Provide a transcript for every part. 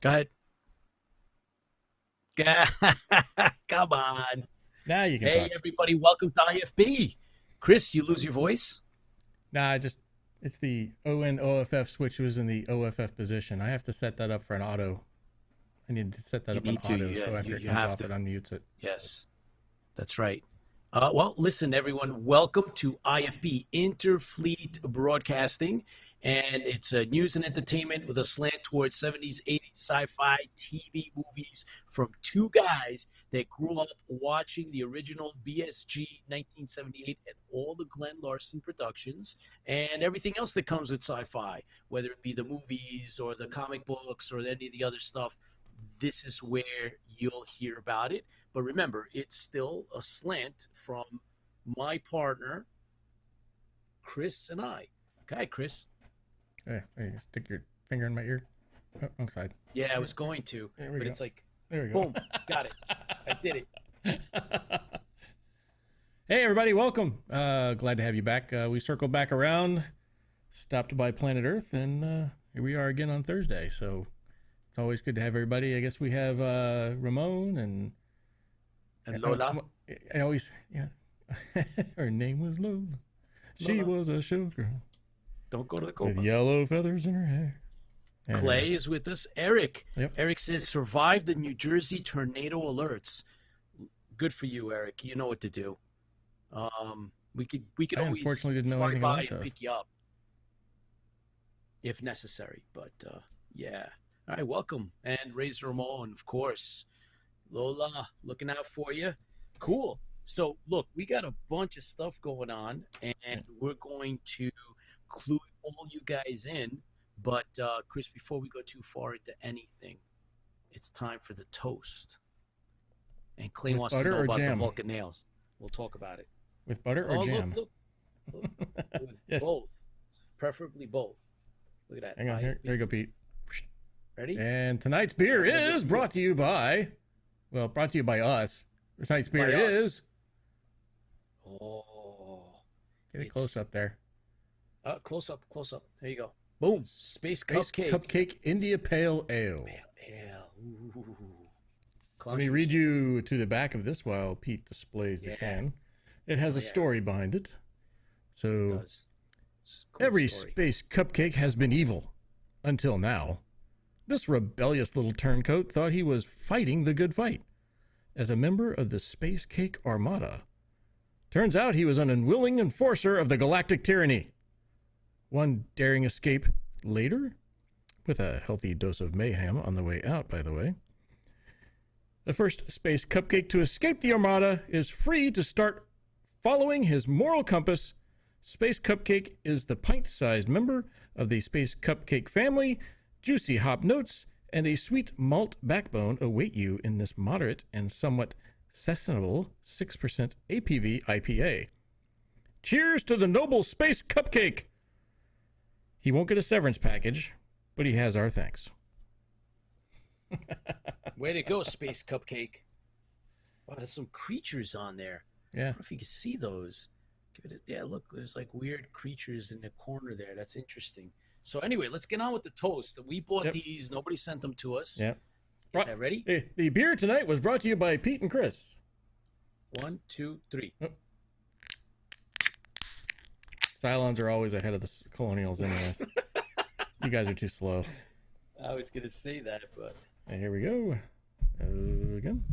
Go ahead. Come on. Now you can Hey, talk. everybody. Welcome to IFB. Chris, you lose your voice? Nah, it's the ON-OFF switch was in the OFF position. I have to set that up for an auto. I need to set that You up on need to. auto Yeah, so after it you comes have off, to. it unmutes it. Yes, that's right. Well, listen, everyone. Welcome to IFB Interfleet Broadcasting. And it's news and entertainment with a slant towards 70s, 80s sci-fi TV movies from two guys that grew up watching the original BSG 1978 and all the Glenn Larson productions and everything else that comes with sci-fi, whether it be the movies or the comic books or any of the other stuff. This is where you'll hear about it. But remember, it's still a slant from my partner, Chris, and I. Okay, Chris. Hey, stick your finger in my ear. Oh, wrong side. Yeah, I was going to, There we but go. it's like, There we go. boom, got it. I did it. Hey, everybody, welcome. Glad to have you back. We circled back around, stopped by planet Earth, and here we are again on Thursday. So it's always good to have everybody. I guess we have Ramon and Lola. I always, yeah. Her name was Lola. She Lola. was a showgirl Don't go to the with Copa. yellow feathers in her hair. And, Clay is with us. Eric. Yep. Eric says, survived the New Jersey tornado alerts. Good for you, Eric. You know what to do. We could I always unfortunately didn't know fly anything by about and those. pick you up if necessary. But yeah. All right, welcome. And Razor Ramon, of course. Lola, looking out for you. Cool. So, look, we got a bunch of stuff going on, and we're going to clue all you guys in. But, Chris, before we go too far into anything, it's time for the toast. And Clay With wants to butter know or about the jam? Vulcan nails. We'll talk about it. With butter or Oh, jam? look. With Yes. both. Preferably both. Look at that. Hang on. Here you go, Pete. Ready? And tonight's beer is brought to you by, brought to you by us. Tonight's beer By us. is. Oh. Get it close up there. Close up. There you go. Boom. Space Cupcake. Cupcake India Pale Ale. Pale Ale. Ooh. Let me read you to the back of this while Pete displays the can. It has a story behind it. So, It does. Cool every story. space cupcake has been evil. Until now. This rebellious little turncoat thought he was fighting the good fight as a member of the Space Cake Armada. Turns out he was an unwilling enforcer of the galactic tyranny. One daring escape later, with a healthy dose of mayhem on the way out, by the way. The first space cupcake to escape the Armada is free to start following his moral compass. Space Cupcake is the pint-sized member of the Space Cupcake family. Juicy hop notes and a sweet malt backbone await you in this moderate and somewhat sessionable 6% APV IPA. Cheers to the noble Space Cupcake! He won't get a severance package, but he has our thanks. Way to go, Space Cupcake. Wow, there's some creatures on there. Yeah. I don't know if you can see those. Yeah, look, there's like weird creatures in the corner there. That's interesting. So anyway, let's get on with the toast. We bought these. Nobody sent them to us. Yep. Ready? The beer tonight was brought to you by Pete and Chris. 1, 2, 3. Oh. Cylons are always ahead of the Colonials anyway. You guys are too slow. I was going to say that, but... And here we go. Again.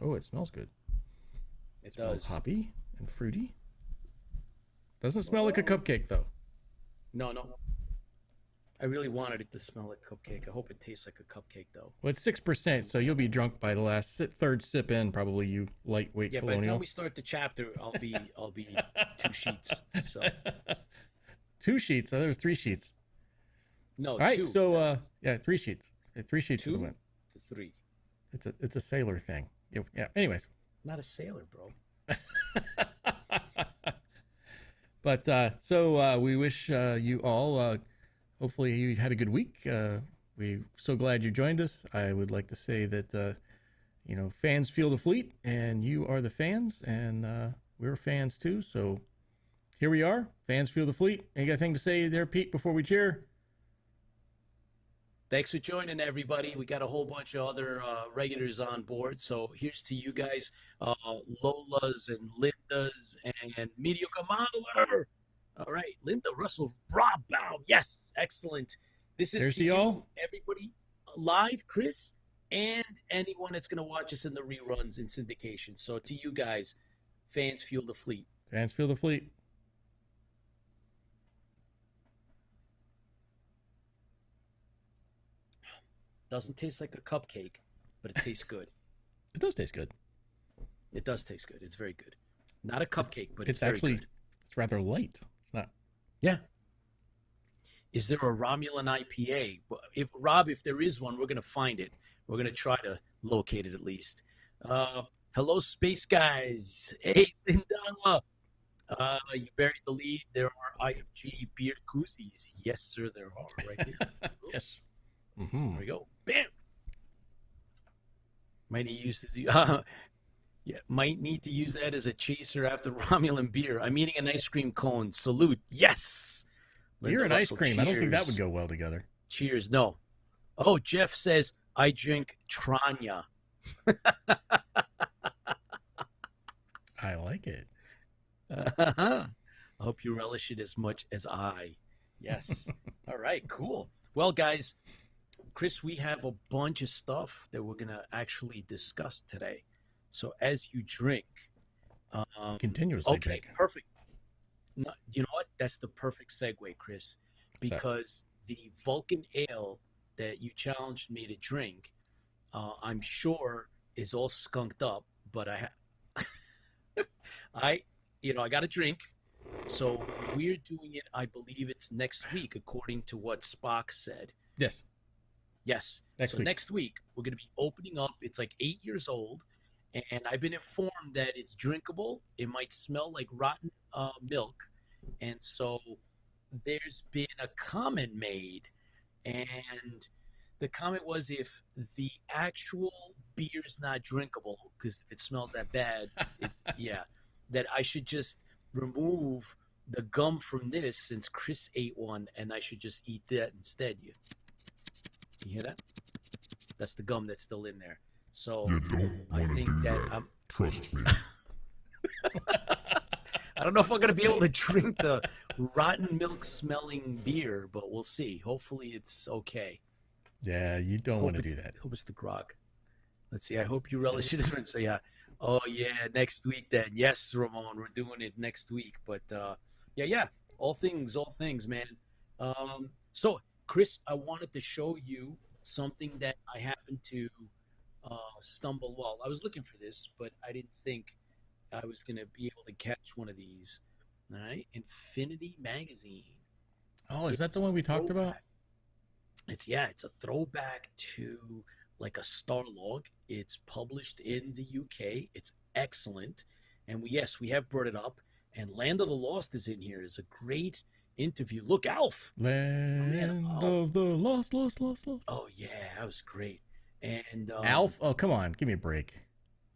Oh, it smells good. It Smells does. hoppy and fruity. Doesn't smell like a cupcake, though. No. I really wanted it to smell like cupcake. I hope it tastes like a cupcake, though. Well, it's 6%, so you'll be drunk by the third sip in, probably, you lightweight Yeah, by the colonial. time we start the chapter, I'll be 2 sheets. So 2 sheets. Oh, there's 3 sheets. no, All right, 2. so 3 sheets. 3 sheets is the 2 win. to 3. It's a sailor thing. Yeah. Anyways. Not a sailor, bro. But so we wish you all. Hopefully you had a good week. We're so glad you joined us. I would like to say that you know, fans feel the fleet, and you are the fans, and we're fans too. So here we are, fans feel the fleet. Any got anything to say there, Pete, before we cheer? Thanks for joining, everybody. We got a whole bunch of other regulars on board. So here's to you guys, Lola's and Linda's and Mediocre Modeler. All right, Linda Russell, Rob Bow. Yes, excellent. This is There's to to you, y'all. everybody live, Chris, and anyone that's going to watch us in the reruns in syndication. So to you guys, fans fuel the fleet. Fans feel the fleet. Doesn't taste like a cupcake, but it tastes good. It does taste good. It does taste good. It's very good. Not a cupcake, but it's actually very good. it's rather light. It's not. Yeah. Is there a Romulan IPA? If there is one, we're going to find it. We're going to try to locate it at least. Hello, space guys. Hey, Linda. You buried the lead. There are IFG beer koozies. Yes, sir, there are right here. Yes. There we go. Bam. Might need to use that as a chaser after Romulan beer. I'm eating an ice cream cone. Salute. Yes. Beer and ice Russell, cream. cheers. I don't think that would go well together. Cheers. No. Oh, Jeff says, I drink Tranya. I like it. I hope you relish it as much as I. Yes. All right, cool. Well, guys, Chris, we have a bunch of stuff that we're going to actually discuss today. So as you drink. Continuously okay, drink. Perfect. No, you know what? That's the perfect segue, Chris, because the Vulcan ale that you challenged me to drink, I'm sure is all skunked up, but I got a drink. So we're doing it, I believe it's next week, according to what Spock said. Yes. Yes. Next week, we're going to be opening up. It's like 8 years old, and I've been informed that it's drinkable. It might smell like rotten milk. And so there's been a comment made, and the comment was if the actual beer is not drinkable, because if it smells that bad, that I should just remove the gum from this since Chris ate one, and I should just eat that instead. You hear that? That's the gum that's still in there. So you don't I think do that trust me. I don't know if I'm gonna be able to drink the rotten milk smelling beer, but we'll see. Hopefully it's okay. Yeah, you don't want to do that. Hope it's the grog. Let's see. I hope you relish it. So yeah. Oh yeah, next week then. Yes, Ramon, we're doing it next week. But yeah. All things, man. So Chris, I wanted to show you something that I happened to stumble while I was looking for this, but I didn't think I was going to be able to catch one of these. All right, Infinity Magazine. Oh, is that the one we talked about? It's a throwback to like a Star Log. It's published in the UK. It's excellent, and we have brought it up. And Land of the Lost is in here. It's a great interview. Look, Alf. Land of the Lost. Oh yeah, that was great. And Alf. Oh come on, give me a break.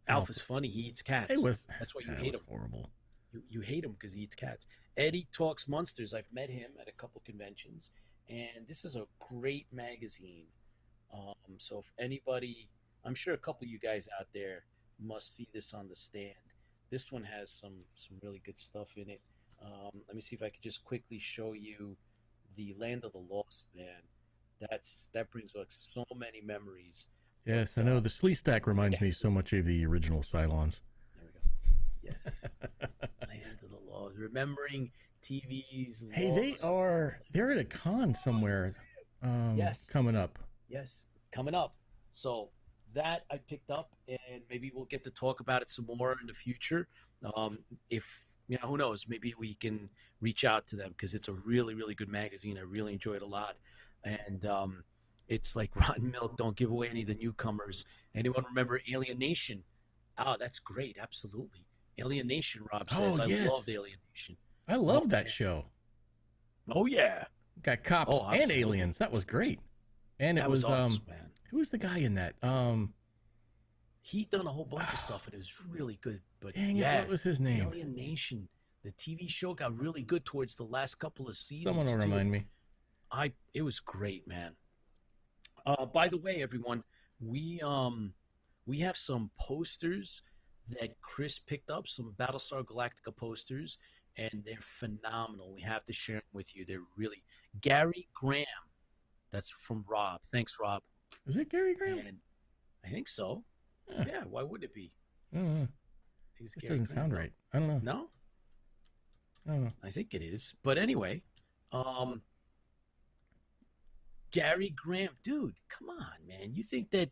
Alf is funny. He eats cats. That's why you hate him. Horrible. You hate him because he eats cats. Eddie Talks Monsters. I've met him at a couple conventions, and this is a great magazine. So if anybody, I'm sure a couple of you guys out there must see this on the stand. This one has some really good stuff in it. Let me see if I could just quickly show you the Land of the Lost, man. That brings back so many memories. Yes, I know. The Slee Stack reminds me so much of the original Cylons. There we go. Yes. Land of the Lost. Remembering TV's Hey, they're at a con somewhere coming up. Yes, coming up. So that I picked up, and maybe we'll get to talk about it some more in the future. If who knows, maybe we can reach out to them because it's a really, really good magazine. I really enjoy it a lot. And it's like rotten milk. Don't give away any of the newcomers. Anyone remember Alien Nation? Oh, that's great. Absolutely. Alien Nation, Rob says. Yes. I love Alien Nation. I love that show. Oh, yeah. Got cops and aliens. That was great. And it was awesome, man. Who was the guy in that? he done a whole bunch of stuff, and it was really good. But Dang it, yeah, what was his name? Alien Nation, the TV show, got really good towards the last couple of Someone seasons will too. remind me. It was great, man. By the way, everyone, we we have some posters that Chris picked up, some Battlestar Galactica posters, and they're phenomenal. We have to share them with you. They're really Gary Graham. That's from Rob. Thanks, Rob. Is it Gary Graham? And I think so. Yeah. Yeah, why would it be? I don't know. It's This Gary doesn't Graham. sound right. I don't know. No, I don't know. I think it is. But anyway, Gary Graham, dude, come on, man. You think that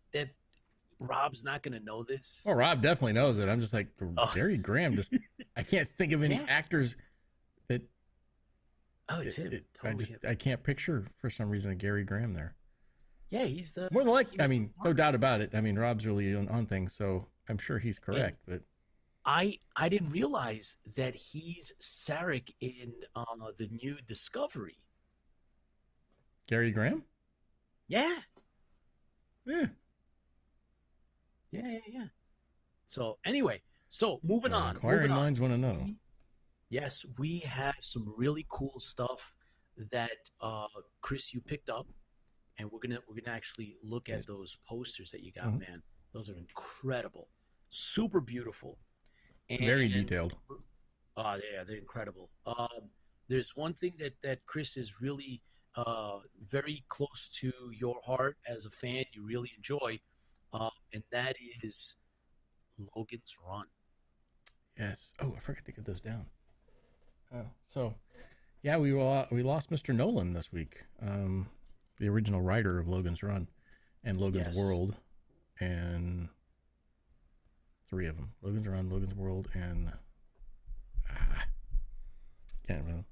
Rob's not gonna know this? Well, Rob definitely knows it. I'm just like, Oh. Gary Graham. Just I can't think of any Yeah. actors that. Oh, it's him. Totally him. I can't picture for some reason a Gary Graham there. Yeah, he's the More than he likely, I was mean, the no doubt about it. I mean, Rob's really on things, so I'm sure he's correct. But I didn't realize that he's Sarek in the new Discovery. Gary Graham? Yeah, Yeah. yeah. So anyway, moving on. Inquiring moving on. minds want to know. Yes, we have some really cool stuff that Chris, you picked up, and we're gonna actually look at those posters that you got, Mhm. man. Those are incredible, super beautiful, and Very detailed. Oh yeah, they're incredible. There's one thing that Chris is really very close to your heart as a fan. You really enjoy, and that is Logan's Run. Yes. Oh, I forgot to get those down. Oh, so yeah, we lost Mr. Nolan this week. The original writer of Logan's Run and Logan's Yes. World, and three of them: Logan's Run, Logan's World, and can't remember.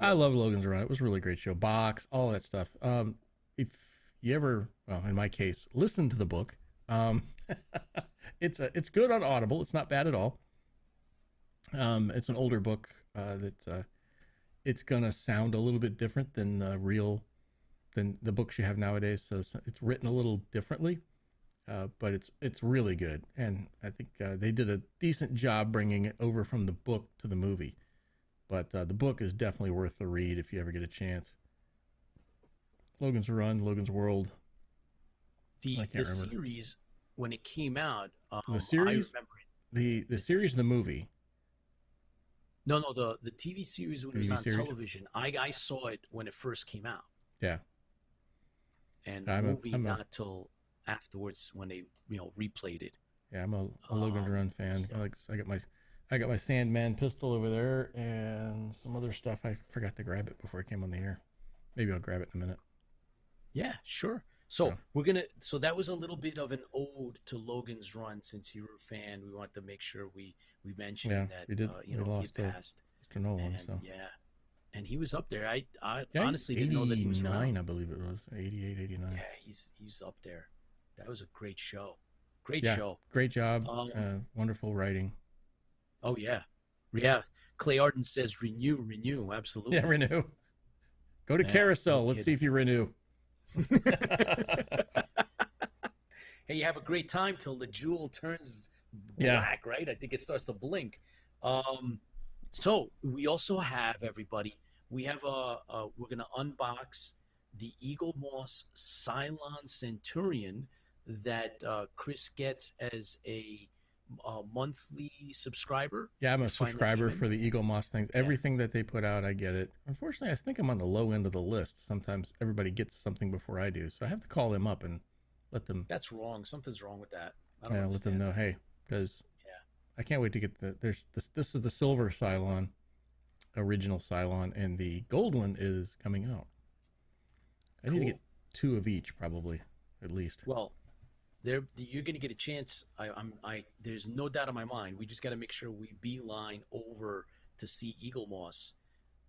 I love Logan's Run. It was a really great show. Box, all that stuff. If you ever, well, in my case, listen to the book. It's good on Audible. It's not bad at all. It's an older book it's gonna sound a little bit different than the books you have nowadays. So it's written a little differently, but it's really good, and I think they did a decent job bringing it over from the book to the movie. But the book is definitely worth the read if you ever get a chance. Logan's Run, Logan's World. The series when it came out. The series, I remember the series, of the movie. No, the TV series when it was TV on series? television. I saw it when it first came out, Yeah, and the movie not till afterwards when they replayed it. yeah. I'm a Logan's Run fan. So. I got my Sandman pistol over there and some other stuff. I forgot to grab it before I came on the air. Maybe I'll grab it in a minute. Yeah, sure. So So that was a little bit of an ode to Logan's Run. Since you were a fan, we wanted to make sure we mentioned that. We did. We lost he passed. Mr. Nolan. And, so yeah, and he was up there. I yeah, honestly didn't know that he was around. I believe it was 88, 89. Yeah, he's up there. That was a great show. Great show. Great job. Wonderful writing. Oh yeah. Clay Arden says renew. Absolutely. Yeah, renew. Go to Carousel. Let's see if you renew. Hey, you have a great time till the jewel turns black, right? I think it starts to blink. So we also have, everybody, we have we're gonna unbox the Eagle Moss Cylon Centurion that Chris gets as a monthly subscriber. Yeah, I'm a subscriber for the Eagle Moss things. Everything that they put out, I get it. Unfortunately, I think I'm on the low end of the list. Sometimes everybody gets something before I do, so I have to call them up and let them. That's wrong. Something's wrong with that. I don't let understand. them know, hey, because I can't wait to get this is the silver Cylon, original Cylon, and the gold one is coming out. I need to get 2 of each, probably, at least. Well, you're going to get a chance. There's no doubt in my mind. We just got to make sure we beeline over to see Eagle Moss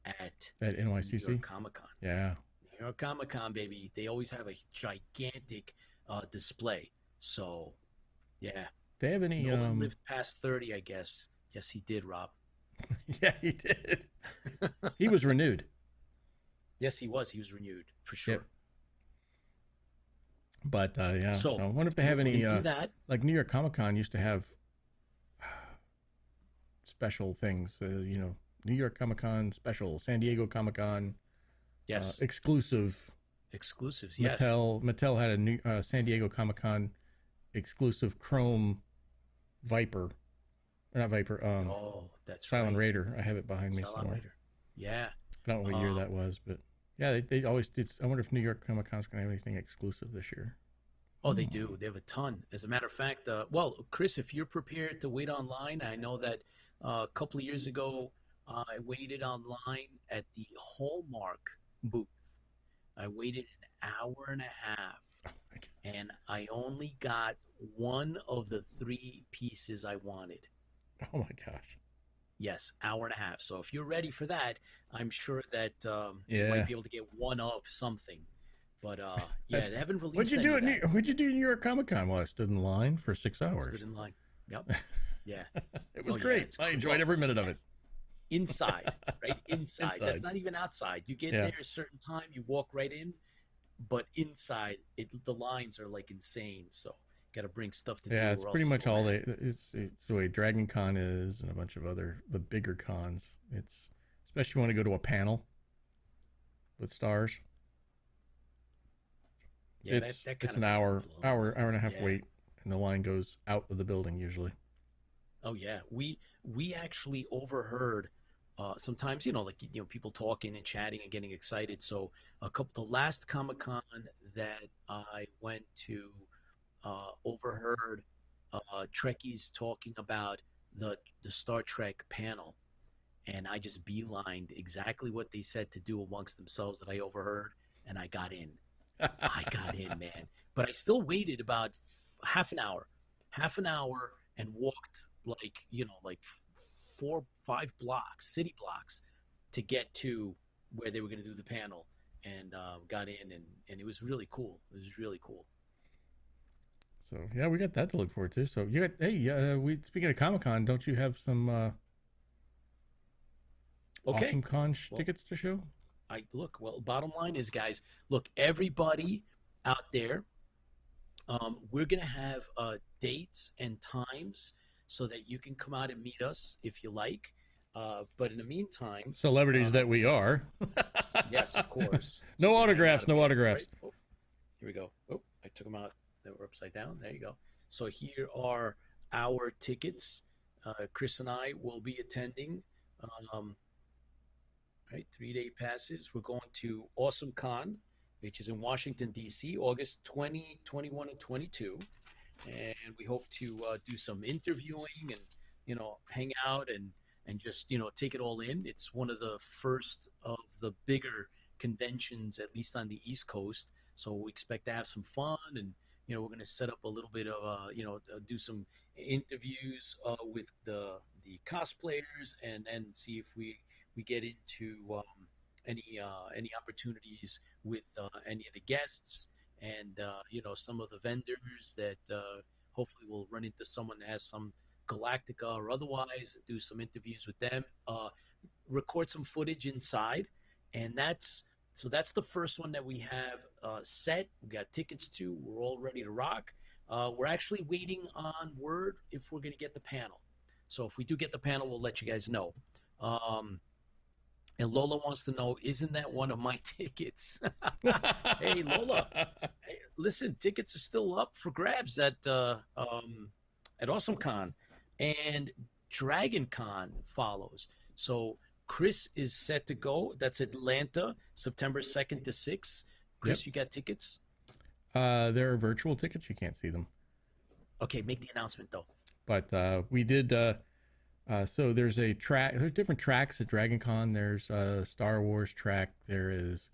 at NYCC New York Comic-Con. Yeah, New York Comic-Con, baby. They always have a gigantic display. So, yeah. They have any? No one lived past 30, I guess. Yes, he did, Rob. Yeah, he did. He was renewed. Yes, he was. He was renewed for sure. Yep. But yeah, so So I wonder if they we're have going any, to do that. like New York Comic Con used to have special things, New York Comic Con special, San Diego Comic Con Yes. exclusive. Exclusives. Yes. Mattel had a new San Diego Comic Con exclusive Chrome Viper, or not Viper, Oh, that's Cylon right. Raider. I have it behind me Cylon somewhere. Raider. Yeah. I don't know what year Um, that was, but yeah, they always did. I wonder if New York Comic Con's gonna have anything exclusive this year. oh, they do. They have a ton. As a matter of fact, well, Chris, if you're prepared to wait online, I know that a couple of years ago, I waited online at the Hallmark booth. I waited an hour and a half, and I only got one of the three pieces I wanted. Oh my gosh. Yes, hour and a half. So if you're ready for that, I'm sure that you might Yeah. be able to get one of something. But yeah, That's they haven't what'd released you any do of that. What'd you do in New York Comic Con? Well, I stood in line for 6 hours. Stood in line. Yep. Yeah. It Oh was yeah. great. I enjoyed every minute of it. Inside, right? Inside. That's Inside. not even outside. You get Yeah. there a certain time, you walk right in, but inside, the lines are like insane. So got to bring stuff to do, Yeah, it's or pretty else much you'll all mad. it's the way Dragon Con is and a bunch of the bigger cons. It's especially when you want to go to a panel with stars. Yeah, that It's kind of an hour and a half Yeah. wait, and the line goes out of the building usually. Oh yeah, we actually overheard sometimes like people talking and chatting and getting excited. So the last Comic Con that I went to overheard Trekkies talking about the Star Trek panel, and I just beelined exactly what they said to do amongst themselves that I overheard, and I got in. I got in, man. But I still waited about half an hour, and walked like, like 4, 5 blocks, city blocks, to get to where they were going to do the panel, and got in, and it was really cool. It was really cool. So yeah, we got that to look forward to. So you got we speaking of Comic Con, don't you have some Okay. awesome con Well, tickets to show? well, bottom line is, guys, look, everybody out there, we're going to have dates and times so that you can come out and meet us if you like. But in the meantime, Celebrities that we are. yes, of course. So No we hang out autographs, if no we autographs. right? Oh, here we go. Oh, I took them out. They were upside down. There you go. So here are our tickets. Chris and I will be attending. Um, right, 3-day passes. We're going to Awesome Con, which is in Washington, D.C., August 20, 21, and 22. And we hope to do some interviewing and, hang out and just, take it all in. It's one of the first of the bigger conventions, at least on the East Coast. So we expect to have some fun, and, we're going to set up a little bit of, do some interviews with the cosplayers, and then see if we get into any opportunities with any of the guests, and some of the vendors that hopefully we'll run into someone that has some Galactica or otherwise, do some interviews with them, record some footage inside, and that's the first one that we have set. We got tickets to. We're all ready to rock. We're actually waiting on word if we're going to get the panel. So if we do get the panel, we'll let you guys know. And Lola wants to know, isn't that one of my tickets? Hey, Lola, hey, listen, tickets are still up for grabs at AwesomeCon, and Dragon Con follows. So Chris is set to go. That's Atlanta, September 2nd to 6th. Yep. Chris, you got tickets? There are virtual tickets. You can't see them. Okay, make the announcement though. But we did. So there's a track. There's different tracks at Dragon Con. There's a Star Wars track. There is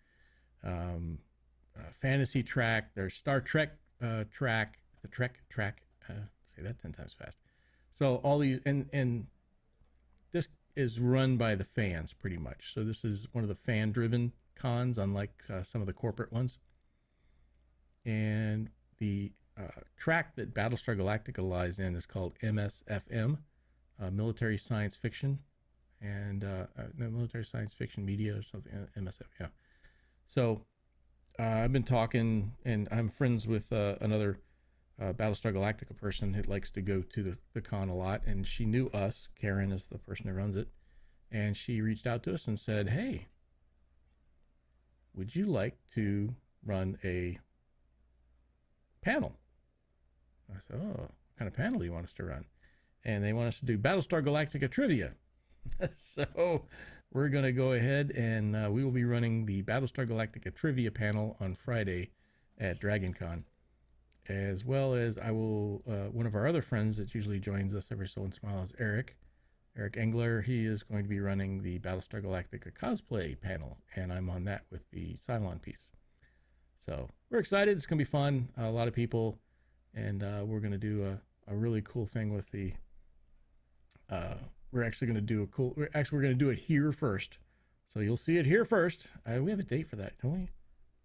a fantasy track. There's Star Trek track. The Trek track. Say that 10 times fast. So all these and this is run by the fans pretty much. So this is one of the fan-driven cons, unlike some of the corporate ones. And the track that Battlestar Galactica lies in is called MSFM, military science fiction, and no, military science fiction media or something. MSF, yeah. So I've been talking, and I'm friends with another Battlestar Galactica person who likes to go to the con a lot, and she knew us. Karen is the person who runs it, and she reached out to us and said, "Hey, would you like to run a panel?" I said, "Oh, what kind of panel do you want us to run?" And they want us to do Battlestar Galactica trivia. So we're going to go ahead and we will be running the Battlestar Galactica trivia panel on Friday at DragonCon, as well as I will, one of our other friends that usually joins us every so once in a while is Eric Engler. He is going to be running the Battlestar Galactica cosplay panel, and I'm on that with the Cylon piece. So we're excited. It's going to be fun. A lot of people, and we're going to do a really cool thing with the we're going to do it here first. So you'll see it here first. We have a date for that, don't we,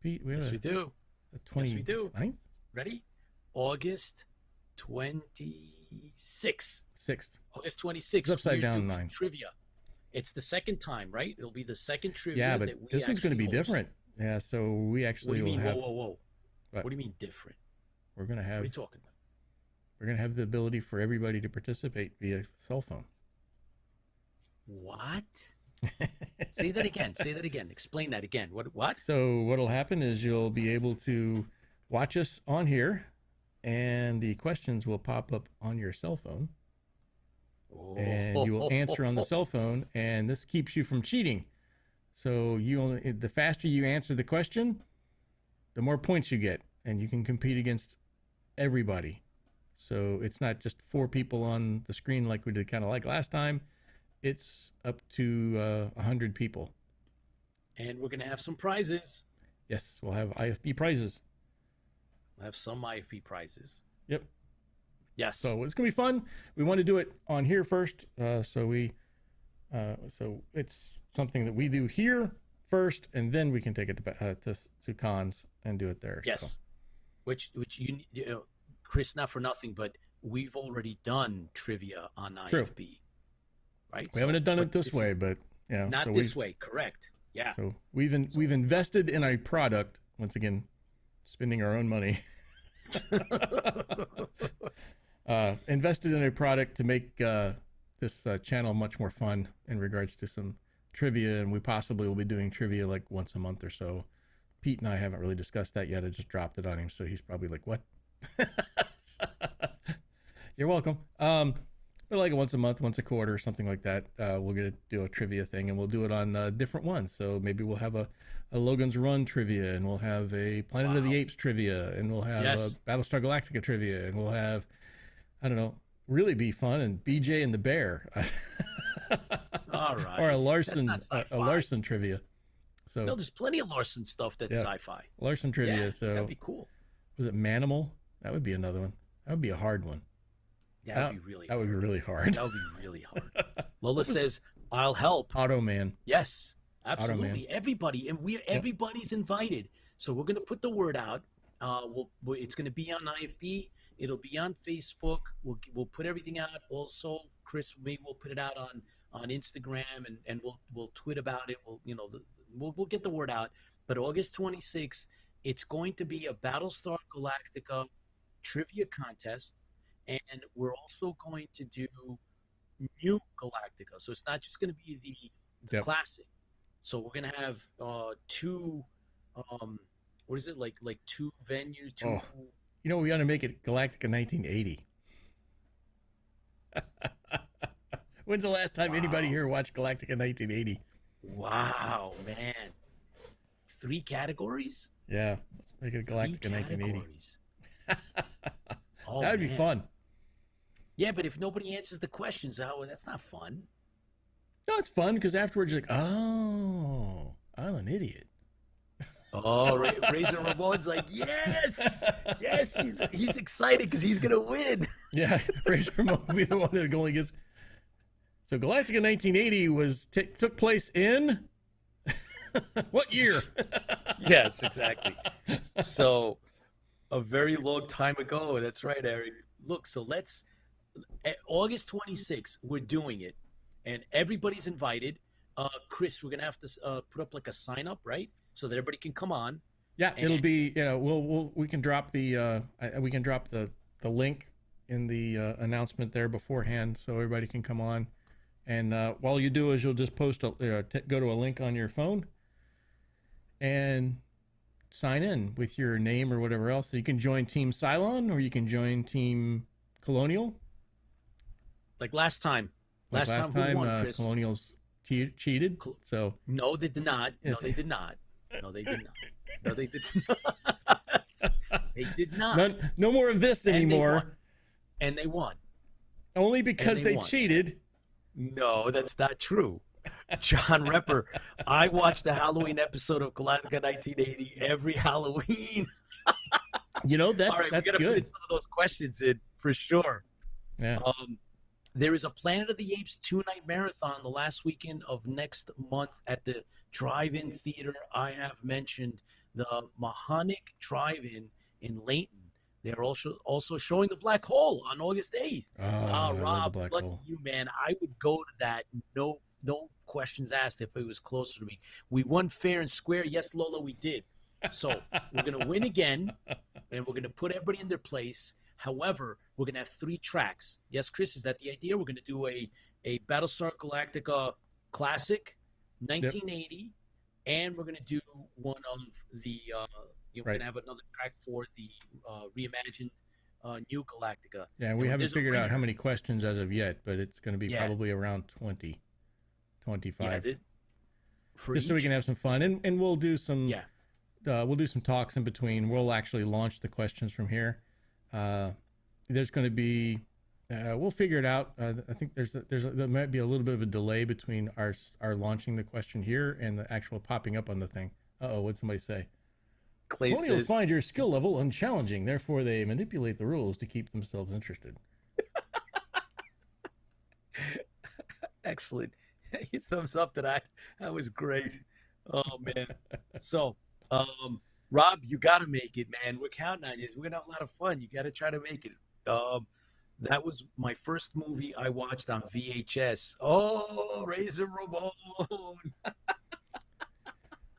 Pete? Yes, we do. Yes, we do. Ready? August 26th. 6th. August 26th. It's upside down 9. Trivia. It's the second time, right? It'll be the second trivia. Yeah, but this one's going to be different. Yeah, so we actually will have... Whoa. What do you mean different? We're going to have... What are you talking about? We're going to have the ability for everybody to participate via cell phone. What? Say that again. Explain that again. What? So what'll happen is you'll be able to watch us on here, and the questions will pop up on your cell phone. And you will answer on the cell phone, and this keeps you from cheating. So the faster you answer the question, the more points you get, and you can compete against everybody. So it's not just 4 people on the screen like we did kind of like last time. It's up to 100 people. And we're going to have some prizes. Yes, we'll have IFB prizes. We'll have some IFB prizes. Yep. Yes. So it's going to be fun. We want to do it on here first. So it's something that we do here first, and then we can take it to cons and do it there. Yes. So. Which you know, Chris, not for nothing, but we've already done trivia on IFB. True. Right? We haven't done it this way, but yeah. Not this way, correct. Yeah. So we've invested in a product, once again, spending our own money. Invested in a product to make this channel much more fun in regards to some trivia, and we possibly will be doing trivia like once a month or so. Pete and I haven't really discussed that yet. I just dropped it on him, so he's probably like, "What?" You're welcome. But like once a month, once a quarter, something like that. We're going to do a trivia thing, and we'll do it on different ones. So maybe we'll have a Logan's Run trivia, and we'll have a Planet of the Apes trivia, and we'll have a Battlestar Galactica trivia, and we'll have, I don't know, really be fun, and BJ and the Bear. All right. Or a Larson trivia. So no, there's plenty of Larson stuff that's sci-fi. Larson trivia. Yeah, so that'd be cool. Was it Manimal? That would be another one. That would be a hard one. That would be really hard. That would be really hard. That would be really hard. Lola says, "I'll help." Automan. Yes, absolutely. Automan. Everybody, and everybody's invited. So we're gonna put the word out. It's gonna be on IFB. It'll be on Facebook. We'll put everything out. Also, Chris, maybe we'll put it out on Instagram, and we'll tweet about it. We'll get the word out. But August 26th, it's going to be a Battlestar Galactica trivia contest. And we're also going to do New Galactica. So it's not just going to be the classic. So we're going to have 2, what is it, like 2 venues? We ought to make it Galactica 1980. When's the last time anybody here watched Galactica 1980? Wow, man. 3 categories? Yeah, let's make it Galactica 1980. Oh, that would be fun. Yeah, but if nobody answers the questions, that's not fun. No, it's fun because afterwards you're like, oh, I'm an idiot. Oh, Razor Ramon's like, yes, he's excited because he's gonna win. Yeah, Razor Ramon will be the one that only gets. So Galactica 1980 took place in what year? Yes, exactly. So a very long time ago. That's right, Eric. Look, so August 26th, we're doing it, and everybody's invited. Chris, we're gonna have to put up like a sign up, right? So that everybody can come on. Yeah, it'll be, we can drop the link in the announcement there beforehand, so everybody can come on. And all you do is you'll just go to a link on your phone and sign in with your name or whatever else. So you can join Team Cylon or you can join Team Colonial. Like last time. Last time, who won, Chris? Colonials cheated. So no, they did not. No, Yes. they did not. No, they did not. No, they did not. They did not. No more of this anymore. And they won. Only because they won. cheated. No, that's not true. John Repper, I watched the Halloween episode of Galactica 1980 every Halloween. That's All right, that's we gotta good. put some of those questions in for sure. Yeah. There is a Planet of the Apes 2-night marathon the last weekend of next month at the drive-in theater. I have mentioned the Mahonic Drive-in in Layton. They're also showing the Black Hole on August 8th. Rob, lucky you, man. I would go to that. No questions asked if it was closer to me. We won fair and square. Yes, Lola, we did. So we're going to win again, and we're going to put everybody in their place. However, we're going to have 3 tracks. Yes, Chris, is that the idea? We're going to do a Battlestar Galactica classic, 1980, and we're going to do one of the we're going to have another track for the reimagined New Galactica. Yeah, we haven't figured out how many questions as of yet, but it's going to be probably around 20, 25. Yeah, just so we can have some fun, and we'll do some talks in between. We'll actually launch the questions from here. There's going to be we'll figure it out. I think there might be a little bit of a delay between our launching the question here and the actual popping up on the thing. What'd somebody say? Colonials find your skill level unchallenging, therefore they manipulate the rules to keep themselves interested. Excellent. Thumbs up to that. That was great. Oh man. So Rob, you gotta make it, man. We're counting on you. We're gonna have a lot of fun. You gotta try to make it. That was my first movie I watched on VHS. Oh, Razor Ramon.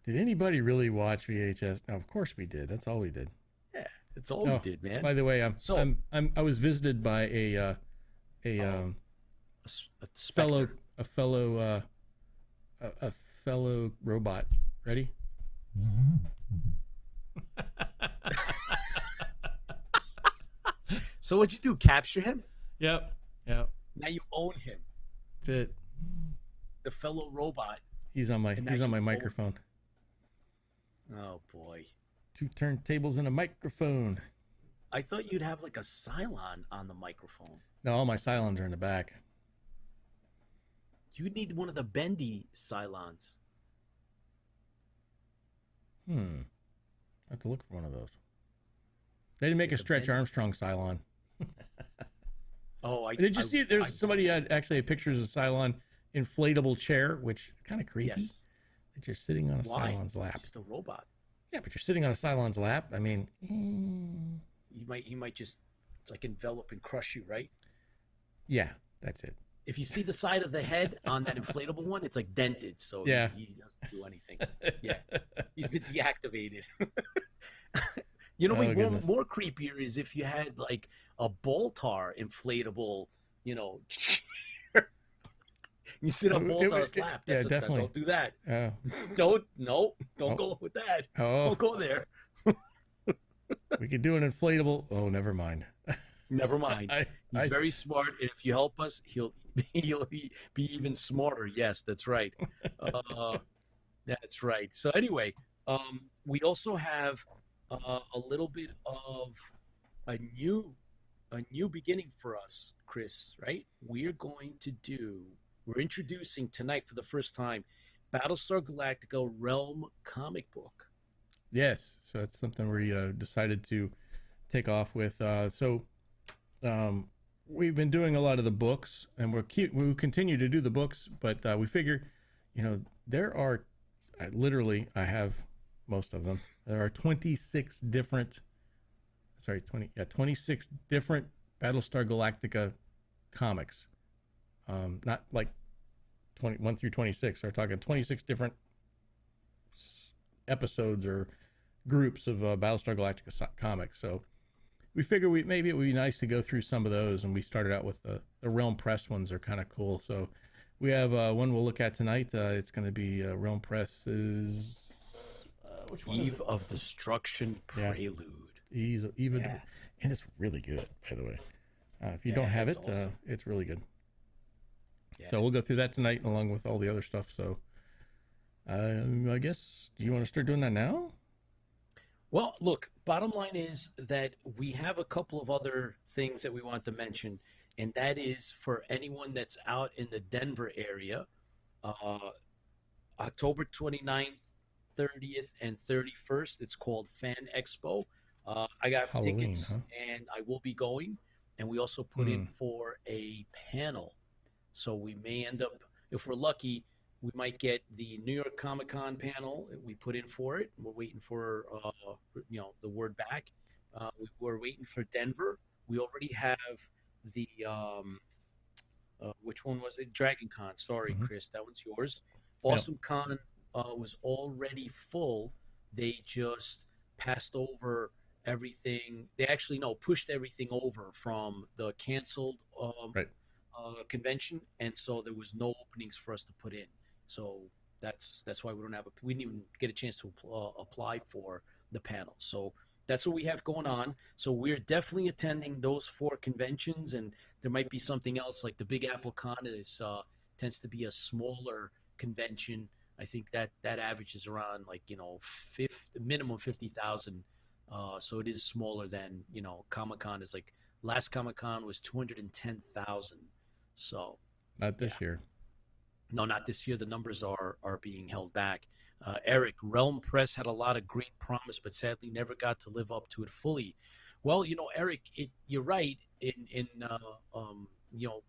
Did anybody really watch VHS? No, of course we did. That's all we did. Yeah, that's all we did, man. By the way, I was visited by a fellow robot. Ready? So what'd you do? Capture him? Yep. Now you own him. That's it. The fellow robot. He's on my microphone. Oh boy. 2 turntables and a microphone. I thought you'd have like a Cylon on the microphone. No, all my Cylons are in the back. You need one of the bendy Cylons. I have to look for one of those. They didn't make a Stretch Armstrong Cylon. Did you see? There's somebody had actually pictures of Cylon inflatable chair, which kind of creepy. Yes. That you're sitting on a Cylon's lap. It's just a robot. Yeah, but you're sitting on a Cylon's lap. I mean, he might just like envelop and crush you, right? Yeah, that's it. If you see the side of the head on that inflatable one, it's like dented, so he doesn't do anything. Yeah, he's been deactivated. More creepier is if you had like a Boltar inflatable, you sit on Boltar's lap. Definitely. Don't do that. Don't go with that. Don't go there. We could do an inflatable. Oh, never mind. Never mind. He's very smart, and if you help us, he'll be even smarter. Yes, that's right. That's right. So anyway, we also have a little bit of a new beginning for us, Chris. Right? We're introducing tonight for the first time Battlestar Galactica Realm comic book. Yes, so that's something we decided to take off with. We've been doing a lot of the books, and we'll continue to do the books, but we figure, there are I have most of them. There are 26 different Battlestar Galactica comics. Not like 21 through 26. We're talking 26 different episodes or groups of Battlestar Galactica comics. So we figure maybe it would be nice to go through some of those, and we started out with the Realm Press ones are kind of cool. So we have one we'll look at tonight. It's going to be Realm Press's which one? Eve of Destruction Prelude. Eve of, and it's really good, by the way. If you don't have it, awesome. It's really good. Yeah. So we'll go through that tonight along with all the other stuff. So I guess, do you want to start doing that now? Well, look, bottom line is that we have a couple of other things that we want to mention, and that is for anyone that's out in the Denver area, October 29th, 30th, and 31st. It's called Fan Expo. I got Halloween, tickets, and I will be going. And we also put in for a panel. So we may end up, if we're lucky, we might get the New York Comic Con panel. We put in for it. We're waiting for, the word back. We're waiting for Denver. We already have the, which one was it? Dragon Con. Sorry, Chris, that one's yours. Awesome Con was already full. They just passed over everything. They actually pushed everything over from the canceled convention, and so there was no openings for us to put in. So that's why we didn't even get a chance to apply for the panel. So that's what we have going on. So we're definitely attending those 4 conventions, and there might be something else like the Big Apple Con tends to be a smaller convention. I think that averages around minimum 50,000. So it is smaller than, Comic-Con is like, last Comic-Con was 210,000. So not this year. No, not this year. The numbers are being held back. Eric, Realm Press had a lot of great promise, but sadly never got to live up to it fully. Well, Eric, you're right. In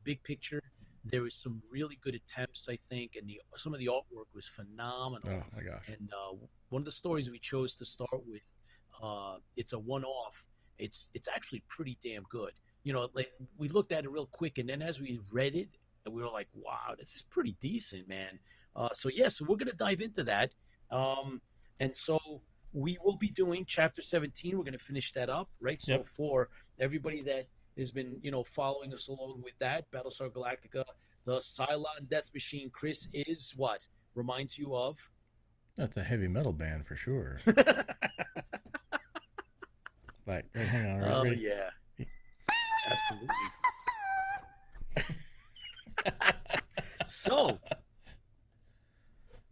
big picture, there was some really good attempts, I think, and some of the artwork was phenomenal. Oh my gosh! And one of the stories we chose to start with, it's a one-off. It's actually pretty damn good. We looked at it real quick, and then as we read it, we were like, "Wow, this is pretty decent, man." So we're gonna dive into that, and so we will be doing Chapter 17. We're gonna finish that up, right? So for everybody that has been, following us along with that, Battlestar Galactica, the Cylon Death Machine, Chris, is what reminds you of? That's a heavy metal band for sure. Like, hang on. Oh, ready? Yeah. Absolutely. So,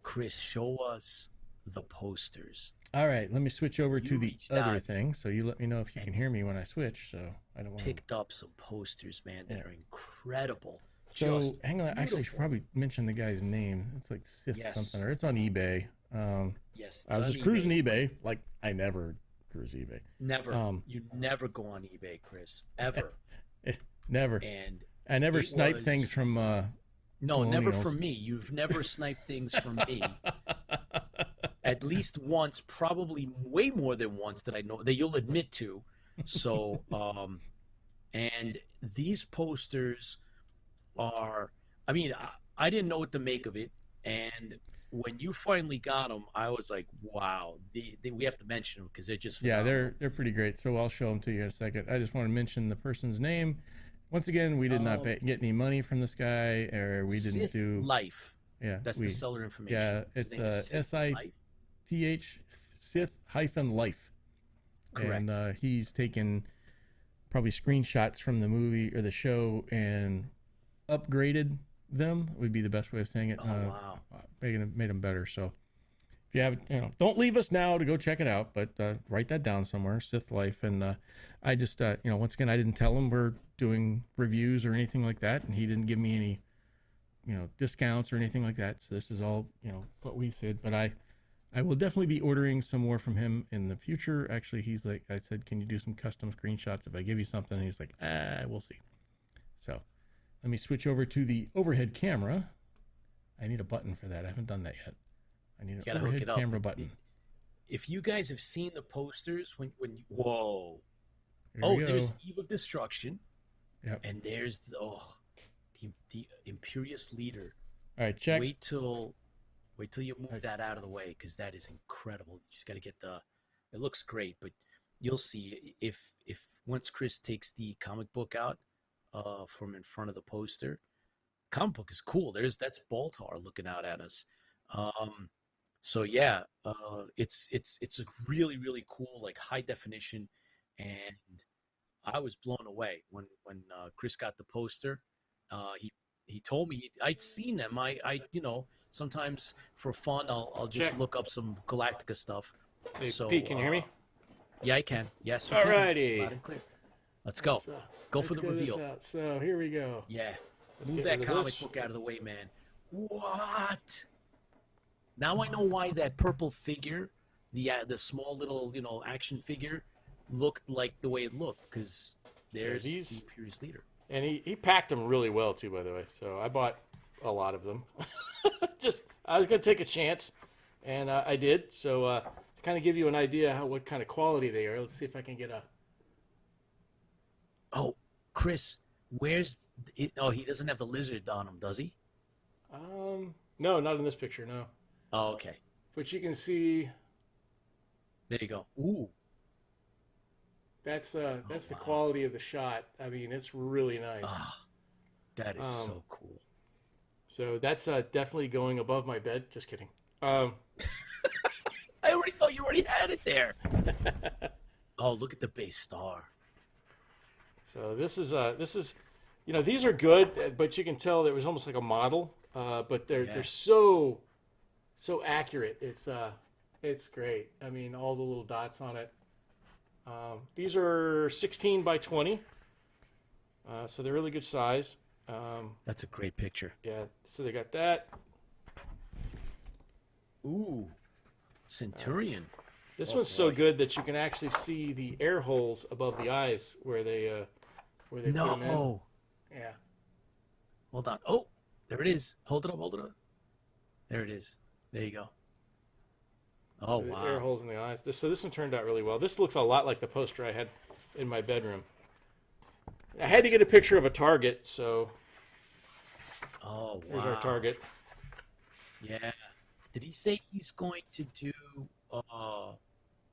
Chris, show us the posters. All right, let me switch over to the other thing. So you let me know if you can hear me when I switch. So I don't want picked up some posters, man, that are incredible. So hang on, actually, I should probably mention the guy's name. It's like Sith something, or it's on eBay. Yes, I was just cruising eBay. Like I never cruise eBay. Never. You never go on eBay, Chris. Ever. Never. And I never snipe things from. No, never from me. You've never sniped things from me. At least once, probably way more than once that I know that you'll admit to. So, and these posters are, I didn't know what to make of it. And when you finally got them, I was like, wow, we have to mention them because they're just phenomenal. They're pretty great. So I'll show them to you in a second. I just want to mention the person's name. Once again, we did not get any money from this guy, or we didn't Sith do Life. Yeah, that's the seller information. Yeah, it's SITH Sith-Life. Correct. And he's taken probably screenshots from the movie or the show and upgraded them. Would be the best way of saying it. Wow. Made them better. So if you have, don't leave us now to go check it out, but write that down somewhere. Sith Life. And I just, once again, I didn't tell him we're doing reviews or anything like that, and he didn't give me any, discounts or anything like that. So this is all, what we said. But I will definitely be ordering some more from him in the future. Actually, he's like, I said, can you do some custom screenshots if I give you something? And he's like, we'll see. So let me switch over to the overhead camera. I need a button for that. I haven't done that yet. I need an overhead camera button. If you guys have seen the posters, when you, whoa. There there's Eve of Destruction. Yep. And there's the Imperious Leader. All right, check. Wait till you move that out of the way, because that is incredible. You just got to get the It looks great, but you'll see if once Chris takes the comic book out from in front of the poster, comic book is cool. That's Baltar looking out at us. Um, so yeah, it's a really really cool like high definition, and I was blown away when Chris got the poster. He told me I'd seen them. I sometimes for fun I'll just Check. look up some Galactica stuff. Hey, So Pete, can you hear me? yeah, I can. Yes, we Alrighty. can. Loud and clear. Let's go. Go for the this reveal. out. So here we go. Yeah. Let's Move get rid that of comic this. book out of the way, man. What? Now I know why that purple figure, the small little action figure, looked like the way it looked because there's these- the Imperious leader. And he packed them really well too, by the way. So I bought a lot of them. Just I was gonna take a chance, and I did. So to kind of give you an idea what kind of quality they are, let's see if I can get a. Oh, Chris, where's it? Oh, he doesn't have the lizard on him, does he? No, not in this picture, no. Oh, okay. But you can see There you go. Ooh. that's the quality of the shot. I mean, it's really nice. Ah, that is so cool. So that's definitely going above my bed. Just kidding. I already thought you already had it there. Oh, look at the base star. So this is these are good, but you can tell there was almost like a model, but they're so accurate. It's great. I mean, all the little dots on it. These are 16 by 20, so they're really good size. That's a great picture. Yeah, so they got that. Ooh, Centurion. This one's so good that you can actually see the air holes above the eyes where they put them No. in. Yeah. Hold on. Oh, there it is. Hold it up. Hold it up. There it is. There you go. Oh, So the wow. air holes in the eyes. This one turned out really well. This looks a lot like the poster I had in my bedroom. I had to get a picture of a target, so Oh, wow. here's our target. Yeah. Did he say he's going to do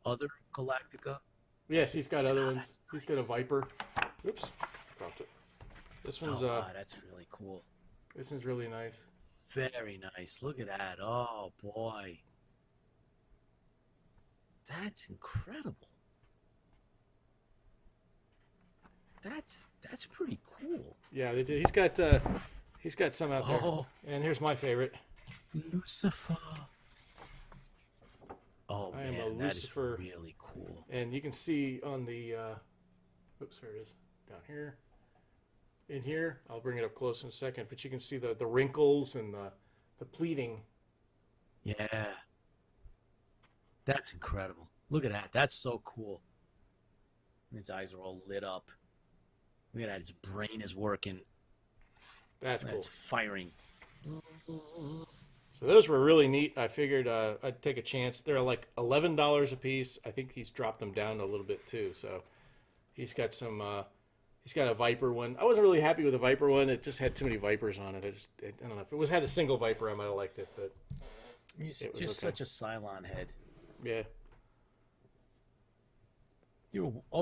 other Galactica? Yes, he's got other ones. that's He's got a Viper. Oops, dropped it. This one's Oh, wow, that's really cool. this one's really nice. Very nice. Look at that. Oh, boy. That's incredible. That's pretty cool. Yeah, they did. He's got some out there. Oh. And here's my favorite. Lucifer. Oh, I am a man, that is Lucifer. really cool. And you can see on the oops, there it is. Down here. In here, I'll bring it up close in a second, but you can see the wrinkles and the pleating. Yeah. That's incredible. Look at that. That's so cool. His eyes are all lit up. Look at that. His brain is working. That's cool. That's firing. So those were really neat. I figured I'd take a chance. They're like $11 a piece. I think he's dropped them down a little bit too. So he's got some. He's got a Viper one. I wasn't really happy with the Viper one. It just had too many Vipers on it. I don't know. If it had a single Viper, I might have liked it. But He's it was just okay. such a Cylon head. yeah,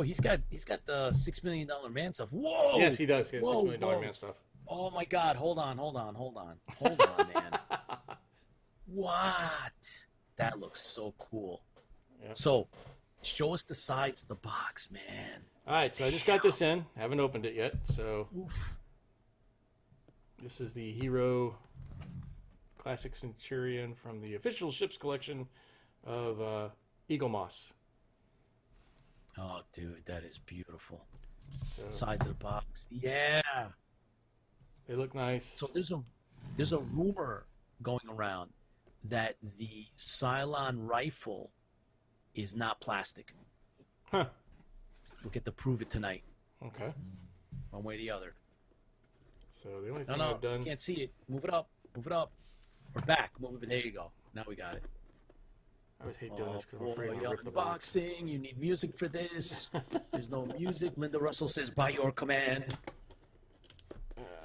He's got the $6 million man stuff. Whoa! yes, he does. He has Whoa, $6 million whoa. man stuff. Oh my God! Hold on, man. What? That looks so cool. Yeah. So, show us the sides of the box, man. All right, so I just got this in. Haven't opened it yet. So Oof. this is the Hero Classic Centurion from the official ships collection of Eagle Moss. Oh, dude, that is beautiful. So Sides of the box. Yeah. they look nice. So there's a rumor going around that the Cylon rifle is not plastic. Huh. We'll get to prove it tonight, Okay. one way or the other. So the only No, thing no, I've done. you can't see it. Move it up. Or back. Move it. There you go. Now we got it. I always hate doing this because I'm boy, afraid to rip the box. unboxing. You need music for this. There's no music. Linda Russell says, by your command.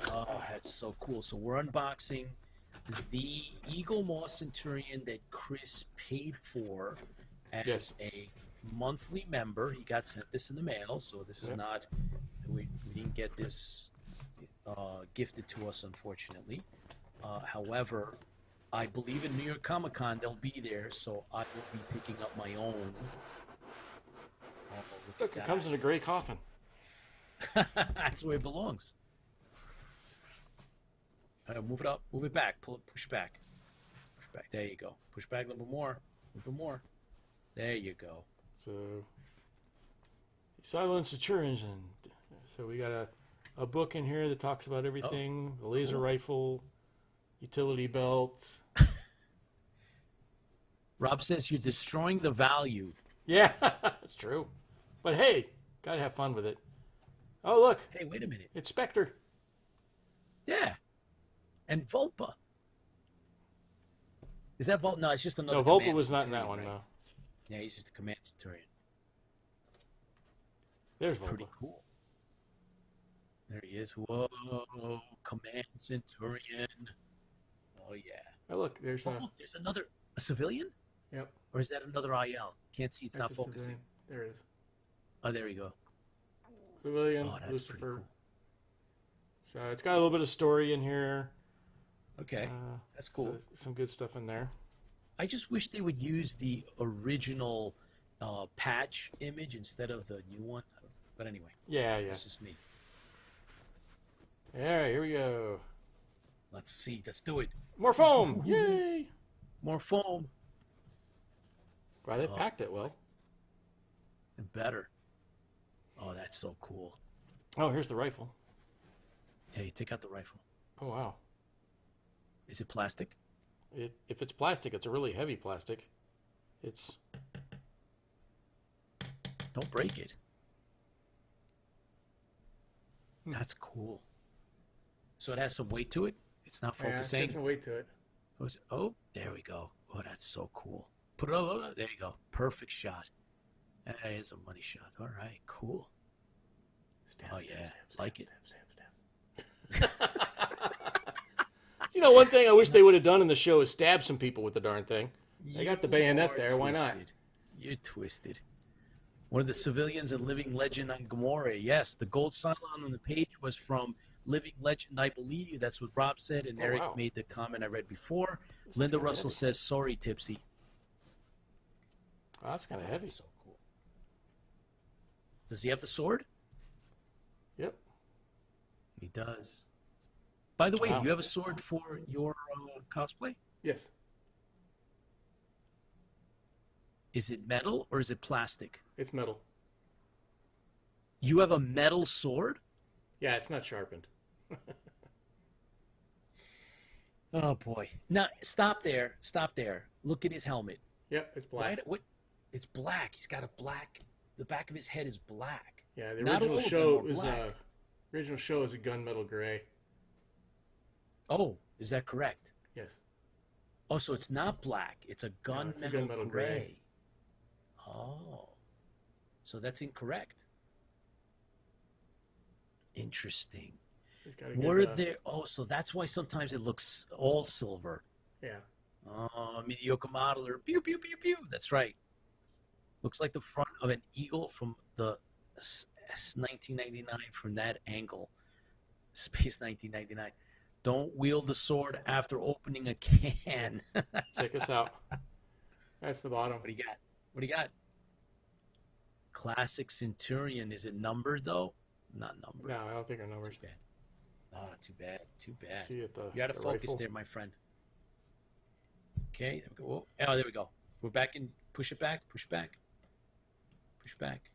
Oh, that's so cool. So we're unboxing the Eagle Moss Centurion that Chris paid for as Yes. a monthly member. He got sent this in the mail, so this is not. We didn't get this gifted to us, unfortunately. However, I believe in New York Comic Con they'll be there, so I will be picking up my own. Look, it comes in a gray coffin. That's where it belongs. Move it up, move it back, pull it, push back. Push back, there you go. Push back a little bit more, a little bit more. There you go. So, Cylon Centurions, and so we got a book in here that talks about everything, the laser rifle, utility belts. Rob says you're destroying the value. Yeah, that's true. But hey, gotta have fun with it. Oh, look. Hey, wait a minute. It's Spectre. Yeah. And Volpa. Is that Volpa? No, it's just another. No, Volpa command was not in centurion, that one, right? no. Yeah, he's just a command centurion. There's Volpa. Pretty cool. There he is. Whoa, command centurion. Oh yeah. Oh, look, there's look, there's another civilian. Yep. Or is that another IL? Can't see. It's That's not focusing. civilian. There it is. Oh, there you go. Civilian, Oh, that's Lucifer. pretty cool. So it's got a little bit of story in here. Okay, that's cool. So some good stuff in there. I just wish they would use the original patch image instead of the new one. But anyway, Yeah. that's just me. All right, here we go. Let's see. Let's do it. More foam! Yay! More foam. Wow, they packed it well. And better. Oh, that's so cool. Oh, here's the rifle. Hey, take out the rifle. Oh, wow. Is it plastic? If it's plastic, it's a really heavy plastic. It's... Don't break it. That's cool. So it has some weight to it? It's not focusing? Yeah, it's got some weight to it. Oh, there we go. Oh, that's so cool. Put it over. There you go. Perfect shot. That is a money shot. All right, cool. Stab, Oh, stab, yeah. stab, Like stab, stab. You know, one thing I wish they would have done in the show is stab some people with the darn thing. They got the bayonet there. Why not? You're twisted. One of the civilians, a living legend on Gamora. Yes, the gold Cylon on the page was from Living Legend, I believe. That's what Rob said, and Eric made the comment I read before. Linda Russell says, sorry, Tipsy. Oh, that's kind of heavy. So cool. Does he have the sword? Yep. He does. By the way, do you have a sword for your cosplay? Yes. Is it metal or is it plastic? It's metal. You have a metal sword? Yeah, it's not sharpened. Oh, boy. Now, stop there. Stop there. Look at his helmet. Yep, it's black. Right? What? It's black. He's got a black... The back of his head is black. Yeah, the Not all original of them show are is black. original show is a gunmetal gray. Oh, is that correct? Yes. Oh, so it's not black. It's a gunmetal it's a gunmetal gray. Oh. So that's incorrect. Interesting. He's got a good, Were there... Oh, so that's why sometimes it looks all silver. Yeah. Oh, mediocre modeler. Pew, pew, pew, pew. That's right. Looks like the front of an eagle from the 1999 from that angle. Space 1999. Don't wield the sword after opening a can. Check us out. That's the bottom. What do you got? What do you got? Classic Centurion. Is it numbered, though? Not numbered. No, I don't think our numbers. Too bad. Oh, too bad. Too bad. See it, You're out of focus rifle. there, my friend. Okay, there we go. Whoa. Oh, there we go. We're back in. Push it back. Push it back. Push back.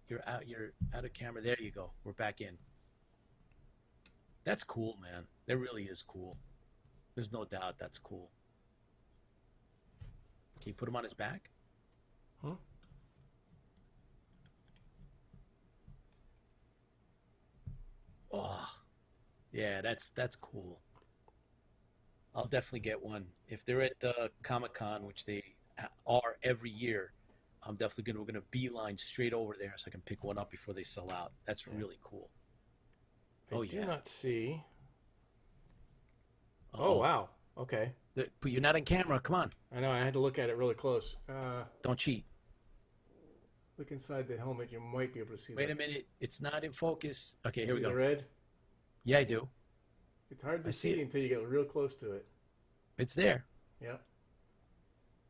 You're out of camera. There you go. We're back in. That's cool, man. That really is cool. There's no doubt that's cool. Can you put him on his back? Huh? Oh, yeah, that's cool. I'll definitely get one. If they're at Comic-Con, which they are every year, we're gonna beeline straight over there so I can pick one up before they sell out. That's really cool. I Oh, do yeah. not see. Uh-oh. Oh, wow. Okay. But you're not on camera. Come on. I know. I had to look at it really close. Don't cheat. Look inside the helmet. You might be able to see Wait that. a minute. It's not in focus. Okay, here we See go. the red? Yeah, I do. It's hard to I see see it. until you get real close to it. It's there. Yeah.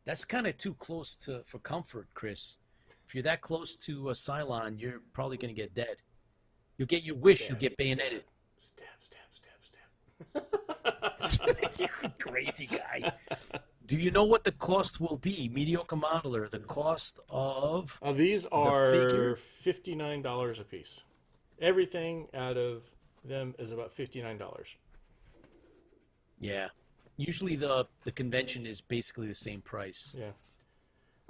That's kind of too close for comfort, Chris. If you're that close to a Cylon, you're probably going to get dead. You'll get your wish. You'll get bayoneted. Stab, stab, stab, stab. You crazy guy. Do you know what the cost will be? Mediocre modeler, the cost of... These are figure? $59 a piece. Everything out of them is about $59. Yeah. Usually the convention is basically the same price. Yeah.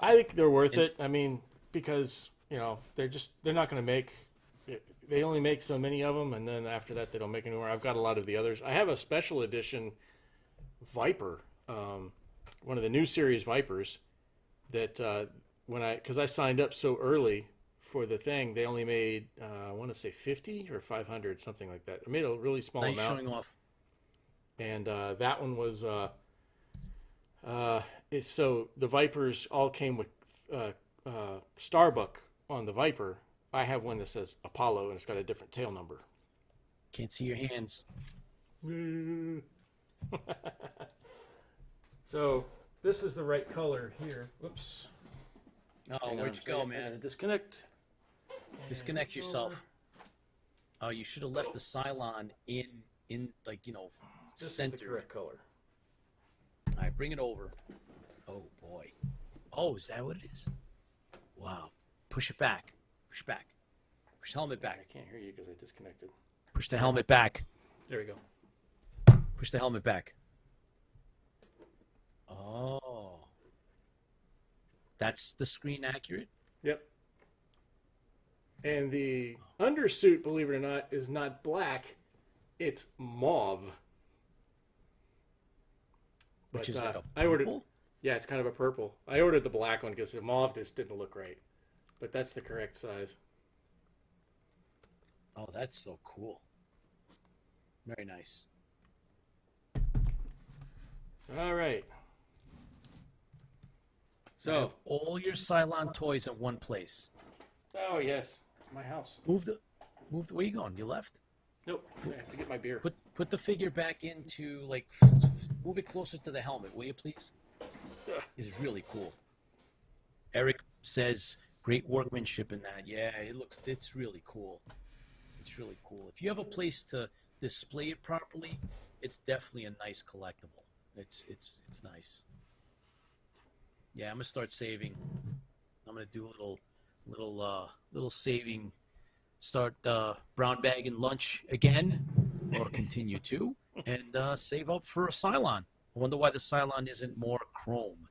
I think they're worth it. I mean, because, you know, they're not going to make... They only make so many of them, and then after that they don't make any more. I've got a lot of the others. I have a special edition Viper, one of the new series Vipers, that because I signed up so early for the thing, they only made I want to say 50 or 500, something like that. I made a really small Nice amount. showing off. And that one was so the Vipers all came with Starbuck on the Viper. I have one that says Apollo, and it's got a different tail number. Can't see your hands. So this is the right color here. Whoops. Oh, Hang where'd on, you go, I'm man? gonna disconnect. Disconnect And yourself. Oh, you should have left the Cylon in like, you know, This is the center. correct color. All right, bring it over. Oh, boy. Oh, is that what it is? Wow. Push it back. Push it back. Push the helmet I back. can't hear you because I disconnected. Push the helmet back. There we go. Push the helmet back. Oh. That's the screen accurate? Yep. And the undersuit, believe it or not, is not black. It's mauve. Which But, is like a I ordered. purple? Yeah, it's kind of a purple. I ordered the black one because the mauve just didn't look right. But that's the correct size. Oh, that's so cool. Very nice. All right. So have all your Cylon toys in one place. Oh yes, my house. Move the where you going? You left? Nope, I have to get my beer. Put the figure back into, like, move it closer to the helmet, will you please? It's really cool. Eric says great workmanship in that. Yeah, it's really cool. It's really cool. If you have a place to display it properly, it's definitely a nice collectible. It's nice. Yeah, I'm gonna start saving. I'm gonna do a little saving. Start brown bagging lunch again, or continue to, and save up for a Cylon. I wonder why the Cylon isn't more chrome.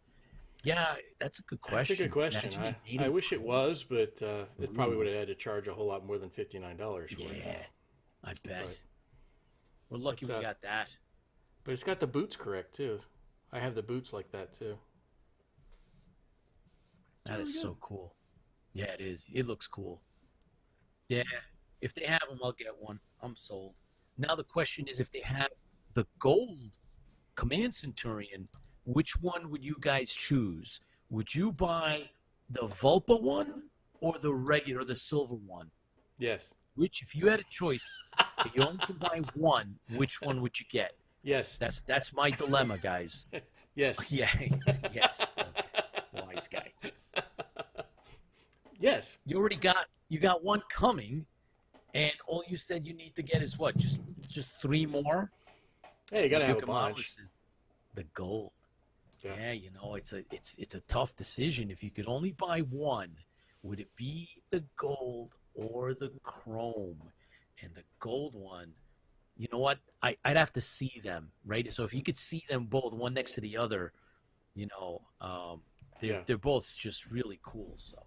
Yeah, that's a good question. That's a good question. I wish it was, but it probably would have had to charge a whole lot more than $59 for it. Yeah, I bet. But We're lucky we got that. But it's got the boots correct too. I have the boots like that too. That is so cool. Yeah, it is. It looks cool. Yeah, if they have them, I'll get one. I'm sold. Now the question is, if they have the gold Command Centurion, which one would you guys choose? Would you buy the Vulpa one or the regular, the silver one? Yes. Which, if you had a choice, if you only can buy one, which one would you get? Yes. That's my dilemma, guys. Yes. Yeah. Yes. Okay. Wise guy. Yes. You got one coming, and all you said you need to get is what? Just 3 more? Hey, you gotta have a Yucca bunch. Mouse is the gold. Yeah. Yeah, you know, it's a tough decision. If you could only buy one, would it be the gold or the chrome? And the gold one, you know what? I'd have to see them, right? So if you could see them both, one next to the other, you know, they're both just really cool. So,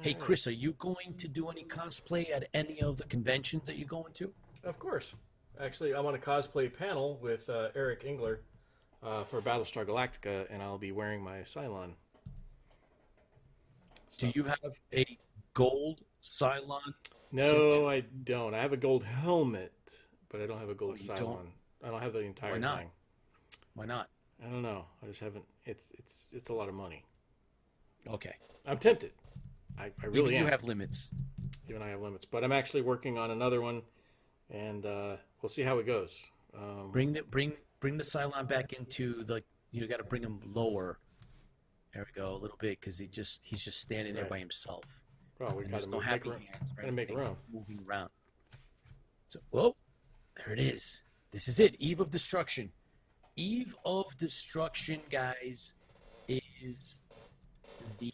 hey, Chris, are you going to do any cosplay at any of the conventions that you're going to? Of course. Actually, I'm on a cosplay panel with Eric Engler for Battlestar Galactica, and I'll be wearing my Cylon. Do you have a gold Cylon? No, I don't. I have a gold helmet, but I don't have a gold you Cylon. don't? I don't have the entire Why not? thing. Why not? I don't know. I just haven't. It's a lot of money. Okay. I'm tempted. I really you have limits. Even I have limits, but I'm actually working on another one, and we'll see how it goes. Bring the Cylon back into the. You got to bring him lower. There we go, a little bit, because he's just standing there by himself. Well, we and got there's to no happy room. hands or Gotta make anything room. moving around. So, whoa, there it is. This is it. Eve of Destruction. Eve of Destruction, guys, is the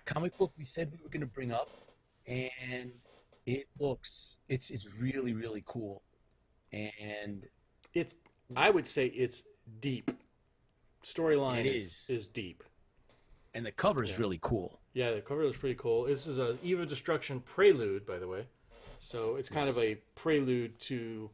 comic book we said we were going to bring up, and it's really, really cool. And I would say it's deep. Storyline is deep. And the cover is really cool. Yeah, the cover is pretty cool. This is a Eve of Destruction prelude, by the way. So it's kind of a prelude to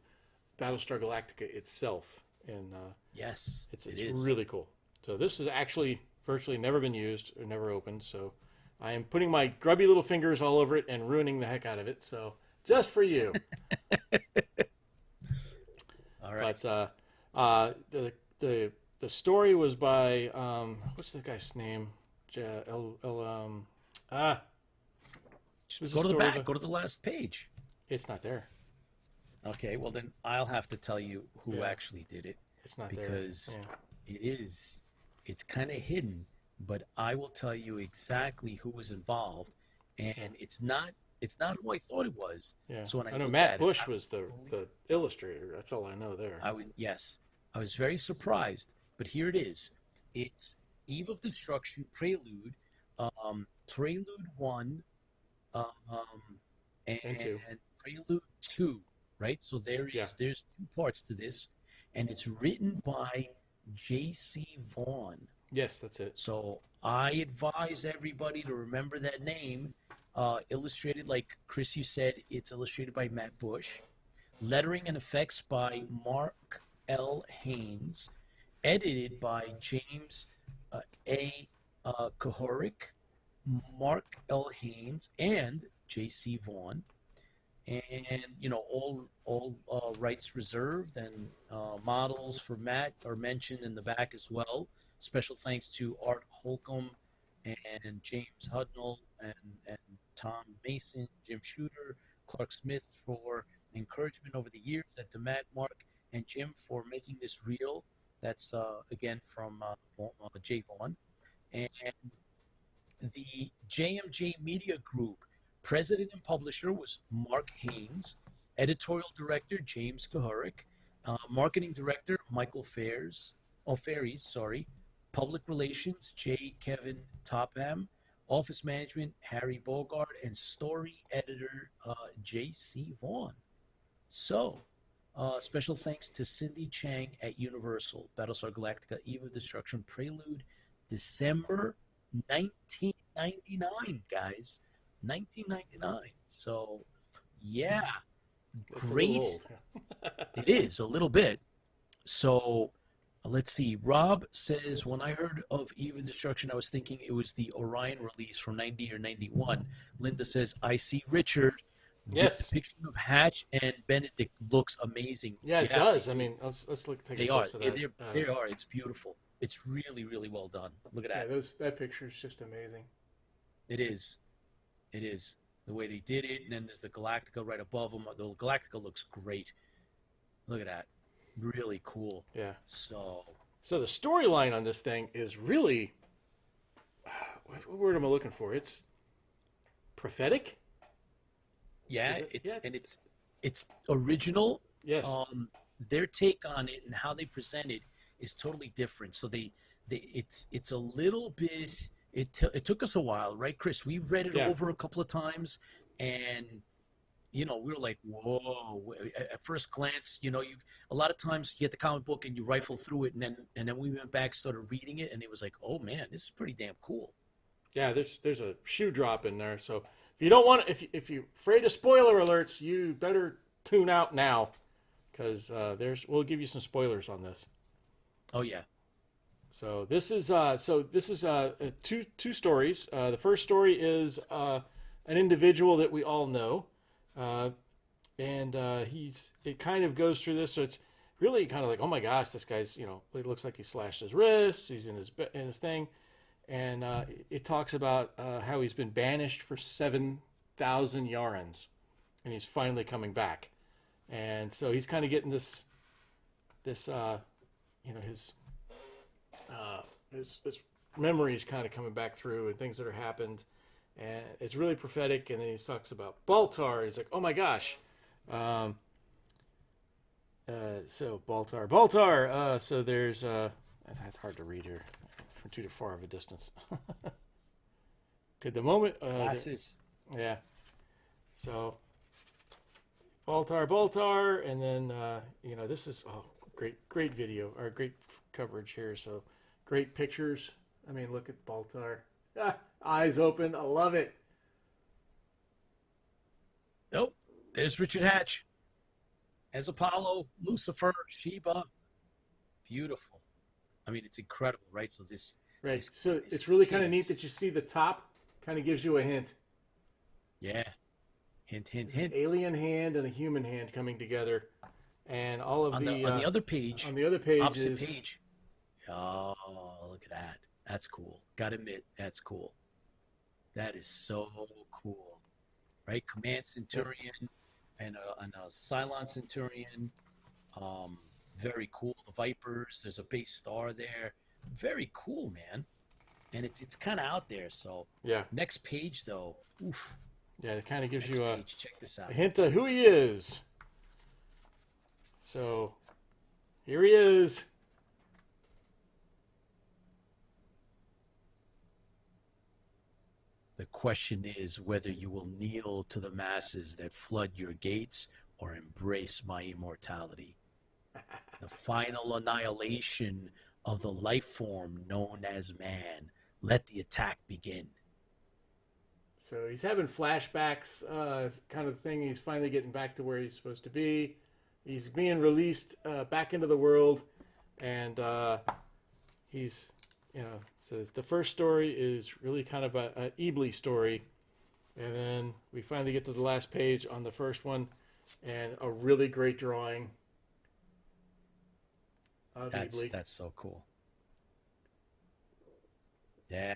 Battlestar Galactica itself. And yes, it's really cool. So this has actually virtually never been used or never opened. So I am putting my grubby little fingers all over it and ruining the heck out of it. So just for you. All right. But the story was by what's the guy's name? Go to the back. Go to the last page. It's not there. Okay, well then I'll have to tell you who actually did it. It's not because there. it's kind of hidden, but I will tell you exactly who was involved, and it's not who I thought it was. Yeah. So when I know Matt Bush was the illustrator. That's all I know there. I was very surprised, but here it is. It's Eve of Destruction Prelude, Prelude 1, and 2. Prelude 2, right? So there's 2 parts to this, and it's written by J.C. Vaughn. Yes, that's it. So I advise everybody to remember that name. Illustrated, like Chris, you said, it's illustrated by Matt Bush. Lettering and effects by Mark L. Haynes. Edited by James A. Kuhorik, Mark L. Haynes, and J.C. Vaughn. And, all rights reserved, and models for Matt are mentioned in the back as well. Special thanks to Art Holcomb and James Hudnall and Tom Mason, Jim Shooter, Clark Smith for encouragement over the years, and to Matt, Mark, and Jim for making this real. That's, again, from Jay Vaughn. And the JMJ Media Group president and publisher was Mark Haynes. Editorial director, James Kuhorik. Marketing director, Michael Ferries. Public relations, J. Kevin Topham. Office management, Harry Bogart. And story editor, J.C. Vaughn. So, special thanks to Cindy Chang at Universal. Battlestar Galactica, Eve of Destruction Prelude, December 1999, guys. 1999. So, yeah. It's Great. It is, a little bit. So, let's see. Rob says, when I heard of Eve of Destruction, I was thinking it was the Orion release from 90 or 91. Linda says, I see Richard. Yes. The depiction of Hatch and Benedict looks amazing. Yeah, it does. I mean, let's look. Take a look at that. They are. It's beautiful. It's really, really well done. Look at that. Yeah, that picture is just amazing. It is. It is. The way they did it, and then there's the Galactica right above them. The Galactica looks great. Look at that. Really cool. Yeah. So the storyline on this thing is really, what word am I looking for? It's prophetic. Yeah, it's original. Yes. Their take on it and how they present it is totally different. So it's a little bit. It took us a while, right, Chris? We read it over a couple of times, and we were like, whoa. At first glance, a lot of times you get the comic book and you rifle through it, and then we went back, started reading it, and it was like, oh man, this is pretty damn cool. Yeah, there's a shoe drop in there. So if you don't want, if you're afraid of spoiler alerts, you better tune out now, because we'll give you some spoilers on this. Oh yeah. So this is two stories. The first story is an individual that we all know, and it kind of goes through this. So it's really kind of like, oh my gosh, this guy's it looks like he slashed his wrists. He's in his thing, and it talks about how he's been banished for 7,000 yarns, and he's finally coming back. And so he's kind of getting this his memories kind of coming back through and things that are happened, and it's really prophetic. And then he talks about Baltar. He's like, oh my gosh. So Baltar. So there's that's hard to read here from too far of a distance. Good, the moment. Glasses. Yeah. So Baltar, and then this is great video or great coverage here. So great pictures. I mean, look at Baltar. Eyes open. I love it. Nope. There's Richard Hatch as Apollo, Lucifer, Sheba. Beautiful. I mean, it's incredible, right? So right. So it's really kind of neat that you see the top. Kind of gives you a hint. Yeah. Hint, hint, hint. An alien hand and a human hand coming together, and all of on the other page. On the other page, opposite page. Oh, look at that. That's cool. Gotta admit, that's cool. That is so cool, right? Command Centurion and a Cylon Centurion. Very cool. The Vipers. There's a base star there. Very cool, man. And it's kind of out there. So yeah. Next page though. Oof. Yeah, it kind of gives Next you page. Check this out. A hint of who he is. So here he is. The question is whether you will kneel to the masses that flood your gates or embrace my immortality. The final annihilation of the life form known as man. Let the attack begin. So he's having flashbacks, kind of thing. He's finally getting back to where he's supposed to be. He's being released back into the world, and he's, so the first story is really kind of an Ibli story, and then we finally get to the last page on the first one, and a really great drawing of Ibli. That's so cool. Yeah.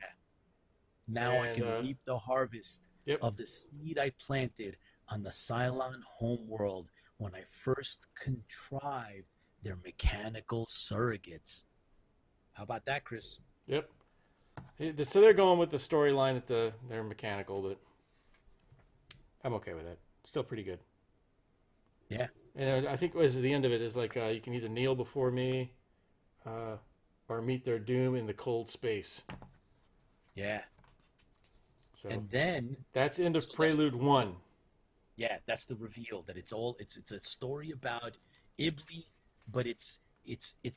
Now I can reap the harvest of the seed I planted on the Cylon homeworld when I first contrived their mechanical surrogates. How about that, Chris? Yep. So they're going with the storyline that they're mechanical, but I'm okay with that. Still pretty good. Yeah. And I think the end of it is like you can either kneel before me or meet their doom in the cold space. Yeah. So, and then that's end of Prelude 1. Yeah, that's the reveal that it's a story about Ibli, but it's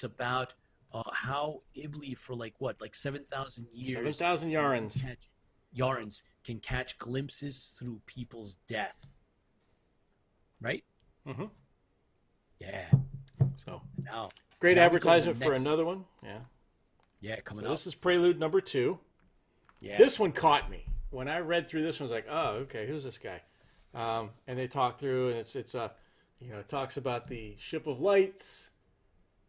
about how Ibli for like 7,000 years, 7,000 yarns can catch glimpses through people's death. Right? Mm-hmm. Yeah. So now great advertisement for another one. Yeah. Yeah, coming up. This is Prelude number 2. Yeah. This one caught me. When I read through this one, I was like, oh, okay, who's this guy? And they talk through, and it talks about the Ship of Lights,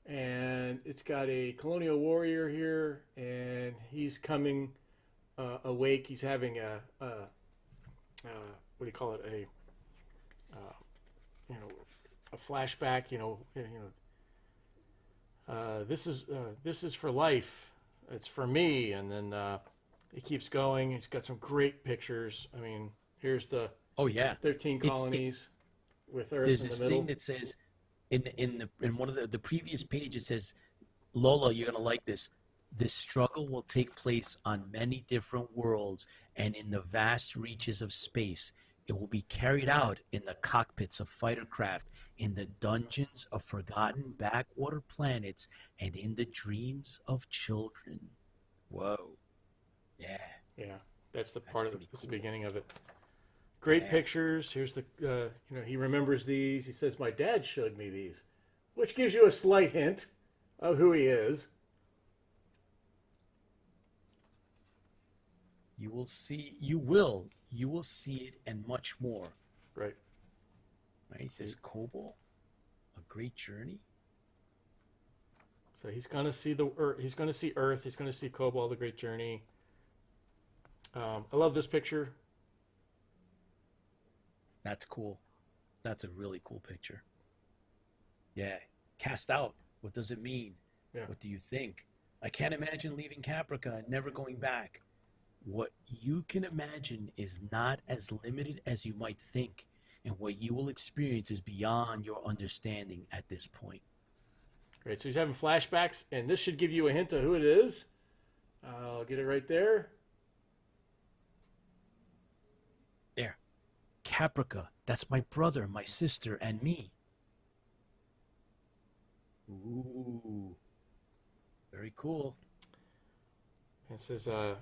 and it's got a colonial warrior here, and he's coming awake. He's having a what do you call it? A flashback. This is for life. It's for me, and then. He keeps going. He's got some great pictures. I mean, here's the 13 colonies with Earth in the middle. There's this thing that says in one of the previous pages, it says, Lola, you're gonna like this. This struggle will take place on many different worlds and in the vast reaches of space. It will be carried out in the cockpits of fighter craft, in the dungeons of forgotten backwater planets, and in the dreams of children. Whoa. Yeah, that's the part of it. That's the beginning of it. Great pictures. Here's the, he remembers these. He says, "My dad showed me these," which gives you a slight hint of who he is. You will see it, and much more. Right. He says, "Cobalt, a great journey." So he's going to see Earth. He's going to see Cobalt, the great journey. I love this picture. That's cool. That's a really cool picture. Yeah. Cast out. What does it mean? Yeah. What do you think? I can't imagine leaving Caprica and never going back. What you can imagine is not as limited as you might think, and what you will experience is beyond your understanding at this point. Great. So he's having flashbacks, and this should give you a hint of who it is. I'll get it right there. There. Caprica. That's my brother, my sister, and me. Ooh. Very cool. It says, so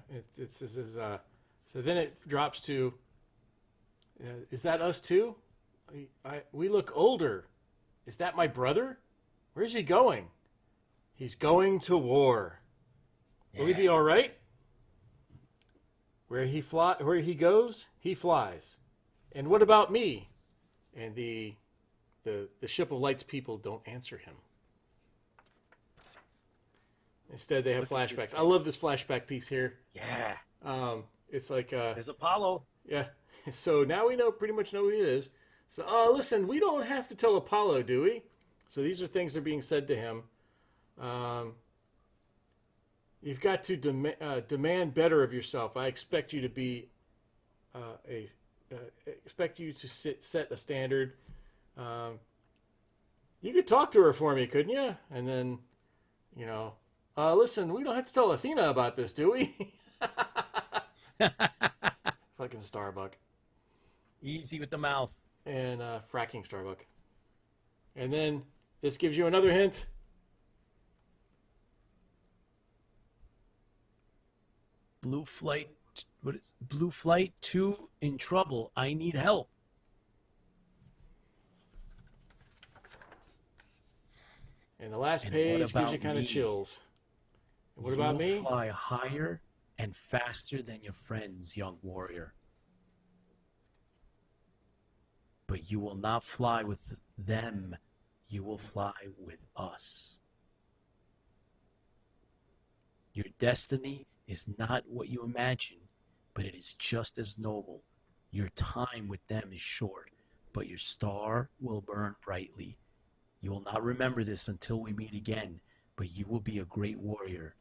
then it drops to, is that us too? We look older. Is that my brother? Where's he going? He's going to war. Will he be all right? Where he goes, he flies. And what about me? And the Ship of Light's people don't answer him. Instead, they have flashbacks. I love this flashback piece here. Yeah. It's like There's Apollo. yeah. So now we pretty much know who he is. So listen, we don't have to tell Apollo, do we? So these are things that are being said to him. You've got to demand better of yourself. I expect you to be expect you to set a standard. You could talk to her for me, couldn't you? And then, listen, we don't have to tell Athena about this, do we? Fucking Starbuck. Easy with the mouth. And fracking Starbuck. And then this gives you another hint. Blue Flight 2 in trouble. I need help. And the last page gives you kind of chills. And what about me? You will fly higher and faster than your friends, young warrior. But you will not fly with them. You will fly with us. Your destiny is not what you imagine, but it is just as noble. Your time with them is short, but your star will burn brightly. You will not remember this until we meet again, but you will be a great warrior.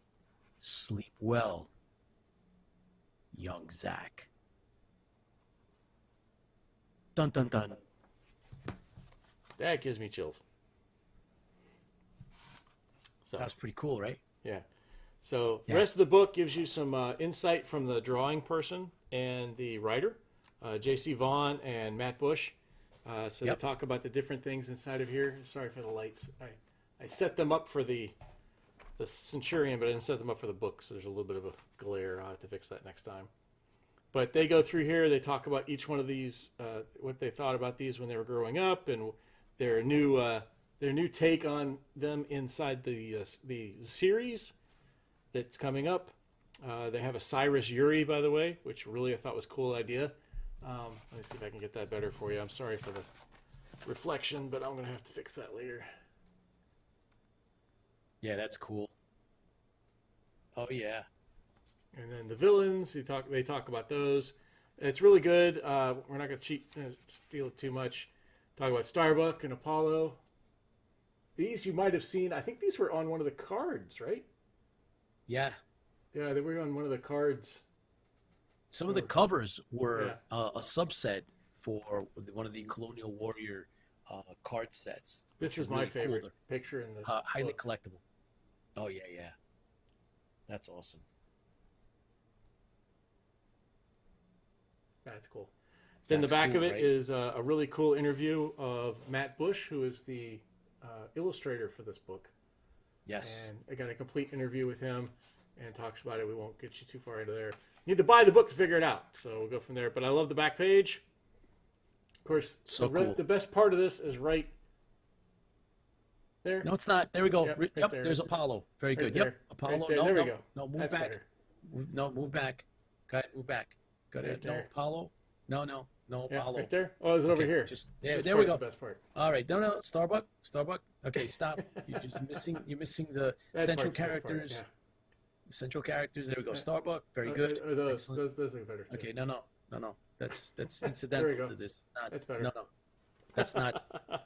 Sleep well, young Zack. Dun dun dun. That gives me chills. So That's pretty cool, right? yeah. So the rest of the book gives you some insight from the drawing person and the writer, J.C. Vaughn and Matt Bush. So they talk about the different things inside of here. Sorry for the lights. I set them up for the Centurion, but I didn't set them up for the book, so there's a little bit of a glare. I'll have to fix that next time. But they go through here. They talk about each one of these, what they thought about these when they were growing up, and their new take on them inside the series that's coming up. They have a Cyrus Yuri, by the way, which really I thought was a cool idea. Let me see if I can get that better for you. I'm sorry for the reflection, but I'm going to have to fix that later. Yeah, that's cool. Oh, yeah. And then the villains, they talk about those. It's really good. We're not going to steal it too much. Talk about Starbuck and Apollo. These you might have seen. I think these were on one of the cards, right? Yeah. Yeah, they were on one of the cards. Some of the covers were a subset for one of the Colonial Warrior card sets. This is my favorite picture in this. Highly collectible. Oh, yeah, yeah. That's awesome. That's cool. Then the back of it is a really cool interview of Matt Bush, who is the illustrator for this book. Yes. And I got a complete interview with him and talks about it. We won't get you too far into there. You need to buy the book to figure it out. So we'll go from there. But I love the back page. Of course, cool. The best part of this is right there. No, it's not. There we go. Yep, There. There's Apollo. Very good. There. Yep. Apollo. Right there. No, there no, we go. no, move That's back. better. Move back. Go ahead, move back. Go ahead. Right No, there. Apollo. No, Apollo. Right there. Oh, is it over here? Just there we go. The best part. All right. No, Starbuck. Okay, stop. You're missing the central characters. Central characters. There we go. Starbuck. Very good. Those, Excellent. those look better too. Okay. No. That's There we incidental go. to this. It's not. That's better. No. That's not.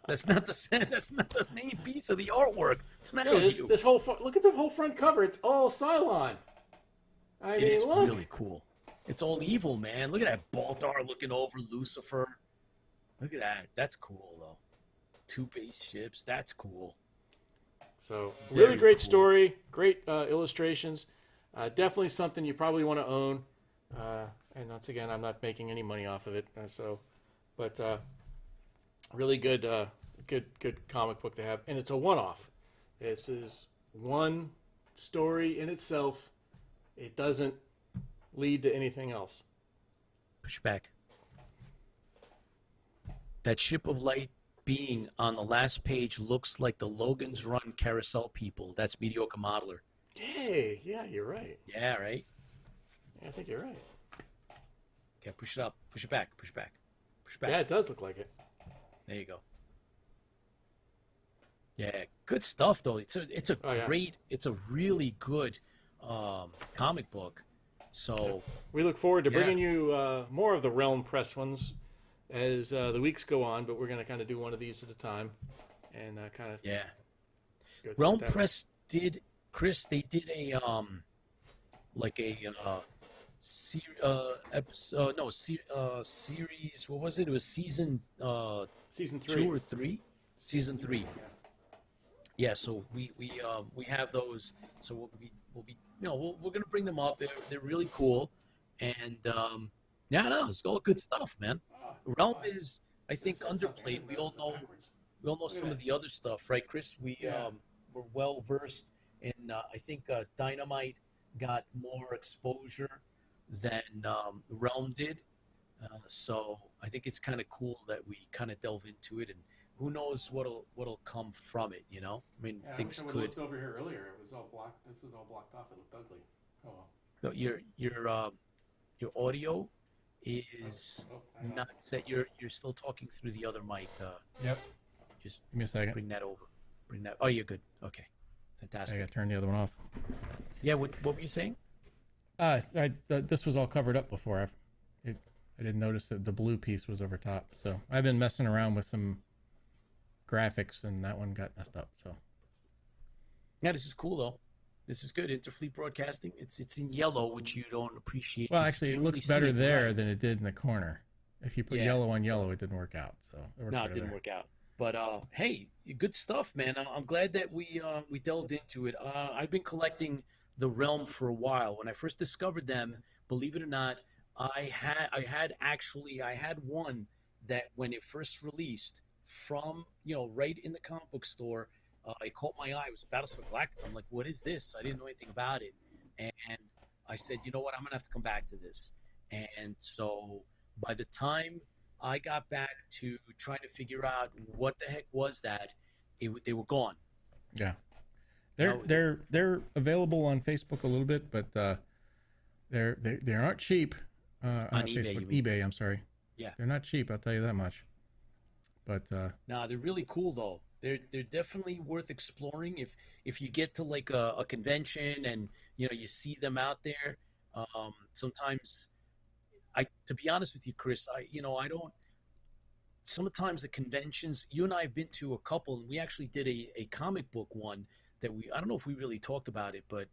That's not the main piece of the artwork. What's the matter Yeah, with you? this whole look at the whole front cover. It's all Cylon. It is really cool. It's all evil, man. Look at that Baltar looking over Lucifer. Look at that. That's cool, though. 2 base ships. That's cool. So, really Very great cool. story. Great illustrations. Definitely something you probably want to own. And once again, I'm not making any money off of it. But really good comic book to have. And it's a one-off. This is one story in itself. It doesn't lead to anything else. Push back. That ship of light being on the last page looks like the Logan's Run carousel people. That's Mediocre Modeler. Hey, yeah, you're right. Yeah, right? Yeah, I think you're right. Okay, push it up. Push it back. Push it back. Push it back. Yeah, it does look like it. There you go. Yeah, good stuff though. It's a great, it's a really good comic book. So we look forward to bringing you more of the Realm Press ones as the weeks go on, but we're going to kind of do one of these at a time and kind of go through Realm it that Press did, Chris, they did a like a series. What was it? It was season season 3. 2 or 3. Season 3. Yeah, so we have those. So we'll be we're gonna bring them up. They're really cool, and it's all good stuff, man. Realm is, I think, underplayed. We all know some of the other stuff, right, Chris? We're well versed in. I think Dynamite got more exposure than Realm did, so I think it's kind of cool that we kind of delve into it, and who knows what'll come from it, I mean, things could. I looked over here earlier. It was all blocked. This is all blocked off. It looked ugly. Oh well. So your audio is not set. You're still talking through the other mic. Yep. Just give me a second. Bring that over. Oh, you're good. Okay. Fantastic. I got to turn the other one off. Yeah. What were you saying? This was all covered up before. I didn't notice that the blue piece was over top. So I've been messing around with some graphics, and that one got messed up. So yeah, this is cool though. This is good. Interfleet broadcasting. It's in yellow, which you don't appreciate. Well, actually, it looks better there than it did in the corner. If you put yellow on yellow, it didn't work out. So it didn't work out. But hey, good stuff, man. I'm glad that we delved into it. I've been collecting the Realm for a while. When I first discovered them, believe it or not, I had one that when it first released from right in the comic book store. It caught my eye. It was Battlestar Galactica. I'm like, what is this? I didn't know anything about it. And I said, you know what? I'm going to have to come back to this. And so by the time I got back to trying to figure out what the heck was that, they were gone. Yeah. They're available on Facebook a little bit, but they aren't cheap. On eBay, eBay, I'm sorry. Yeah. They're not cheap, I'll tell you that much. But they're really cool though. They're definitely worth exploring if you get to like a convention and you see them out there. Sometimes to be honest with you, Chris, I don't. Sometimes the conventions, you and I have been to a couple, and we actually did a comic book one that I don't know if we really talked about it, but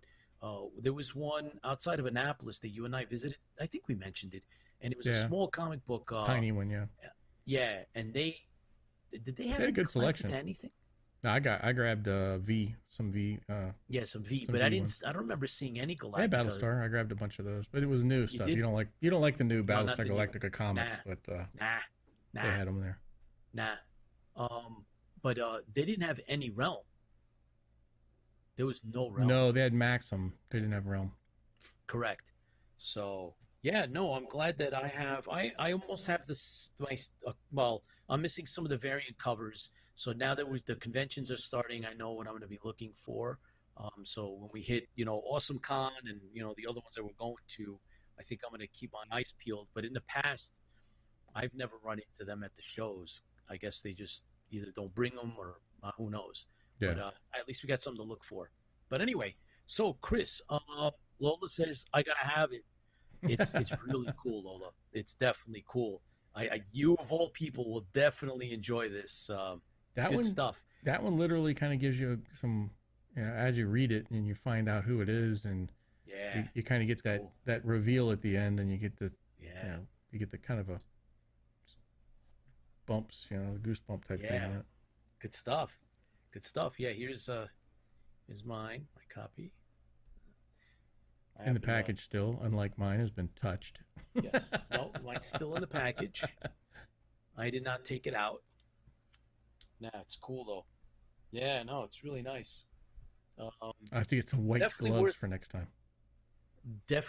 there was one outside of Annapolis that you and I visited. I think we mentioned it, and it was a small comic book, tiny one, yeah. Yeah, and did they have a good selection? Anything? No, I grabbed some V. Some V, but V I ones. don't remember seeing any Galactica. Hey, Battlestar, I grabbed a bunch of those, but it was new stuff. You don't like the new Battlestar Galactica comics, but they had them there. But they didn't have any Realm. There was no Realm. No, they had Maxim. They didn't have Realm. Correct. So I'm glad that I have. I almost have this. I'm missing some of the variant covers. So now that the conventions are starting, I know what I'm going to be looking for. So when we hit, Awesome Con and the other ones that we're going to, I think I'm going to keep my eyes peeled. But in the past, I've never run into them at the shows. I guess they just either don't bring them or who knows. Yeah. But at least we got something to look for. But anyway, so Chris, Lola says I gotta have it. It's really cool, Lola. It's definitely cool. You of all people will definitely enjoy this. That Good one, stuff. that one literally kind of gives you some, as you read it and you find out who it is, and Yeah, you kind of get that cool. that reveal at the end, and you get the, Yeah, you get the kind of a bumps, goosebump type thing yeah. on it. Good stuff. Good stuff. Yeah, here's mine, my copy. I In the haven't, package still, unlike mine, has been touched. yes. No, mine's still in the package. I did not take it out. Nah, it's cool though. Yeah, no, it's really nice. I have to get some white Definitely gloves worth. for next time.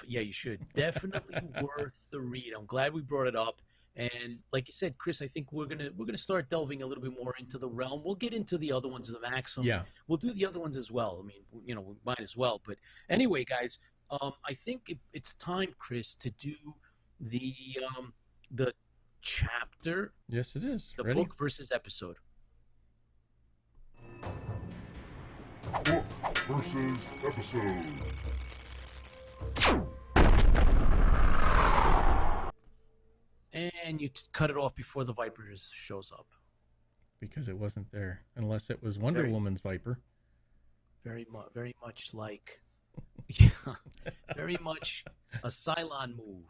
Yeah, you should. Definitely worth the read. I'm glad we brought it up. And like you said, Chris, I think we're gonna start delving a little bit more into the realm. We'll get into the other ones, the Maxim. Yeah. We'll do the other ones as well. I mean, we might as well. But anyway, guys, I think it's time, Chris, to do the the chapter, Yes, it is. the Ready? book versus episode. Book versus episode. And you cut it off before the Vipers shows up. Because it wasn't there, unless it was Wonder Woman's Viper. Very much like, yeah, very much a Cylon move,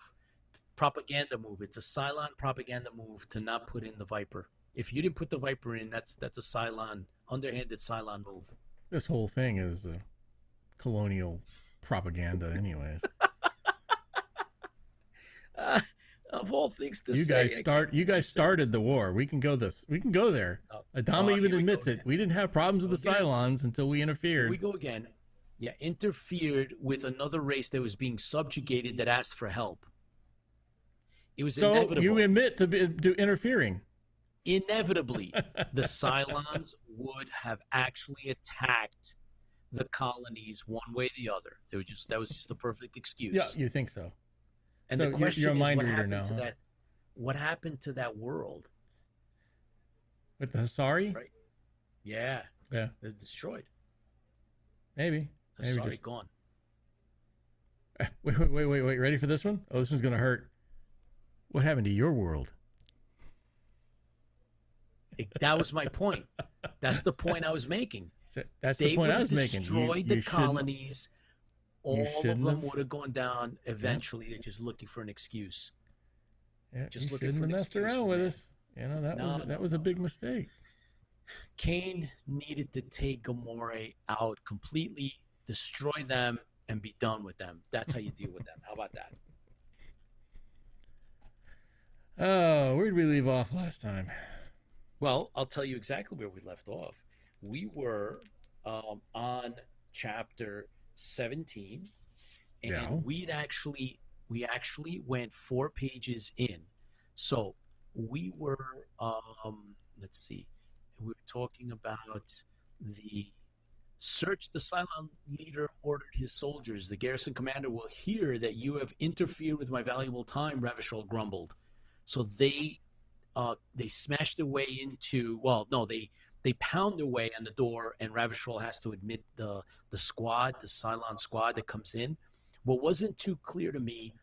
propaganda move. It's a Cylon propaganda move to not put in the Viper. If you didn't put the Viper in, that's a Cylon, underhanded Cylon move. This whole thing is colonial propaganda, anyways. Of all things to You say, guys started the war. We can go there. Adama even admits it. We didn't have problems with the Cylons until we interfered. Here we go again. Yeah, interfered with another race that was being subjugated that asked for help. It was so inevitable. you admit to interfering. Inevitably, the Cylons would have actually attacked the colonies one way or the other. That was just the perfect excuse. Yeah, you think so. And so the question you're a is, mind what reader happened now, to huh? that? What happened to that world? With the Hasari? Right. Yeah. Yeah. They're destroyed. Maybe. Hasari gone. Wait. Ready for this one? Oh, this one's going to hurt. What happened to your world? That was my point. That's the point I was making. That's the point I was making. They would have destroyed the colonies. All of them would have gone down eventually. They're just looking for an excuse. Yeah, just you looking shouldn't for an have messed excuse around with man. us. That was a big mistake. Kane needed to take Gamora out completely, destroy them, and be done with them. That's how you deal with them. How about that? Oh, where did we leave off last time? Well, I'll tell you exactly where we left off. We were on chapter 17, and we actually went 4 pages in. So we were let's see, we were talking about the search. The Cylon leader ordered his soldiers. The garrison commander will hear that you have interfered with my valuable time, Ravishol grumbled. So they smash their way into, well, no, they pound their way on the door, and Ravishol has to admit the squad, the Cylon squad that comes in. What wasn't too clear to me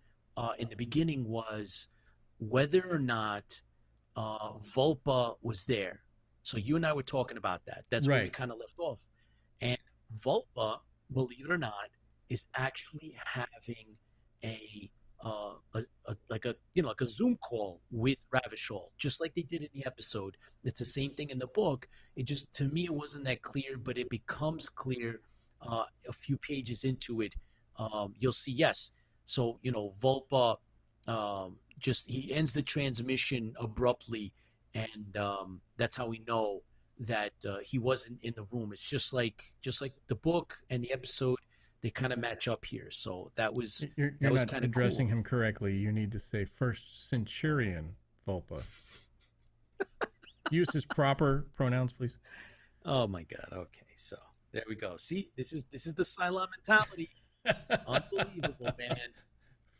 in the beginning was whether or not Vulpa was there. So you and I were talking about that. That's where we kind of left off. And Vulpa, believe it or not, is actually having a Zoom call with Ravishol, just like they did in the episode. It's the same thing in the book. It just, to me, it wasn't that clear, but it becomes clear a few pages into it. You'll see, yes. So, Vulpa, he ends the transmission abruptly, and that's how we know that he wasn't in the room. It's just like the book and the episode. They kind of match up here, so that was you're that was not kind of addressing cool. him correctly. You need to say First Centurion Vulpa. Use his proper pronouns, please. Oh my God! Okay, so there we go. See, this is the Cylon mentality. Unbelievable, man.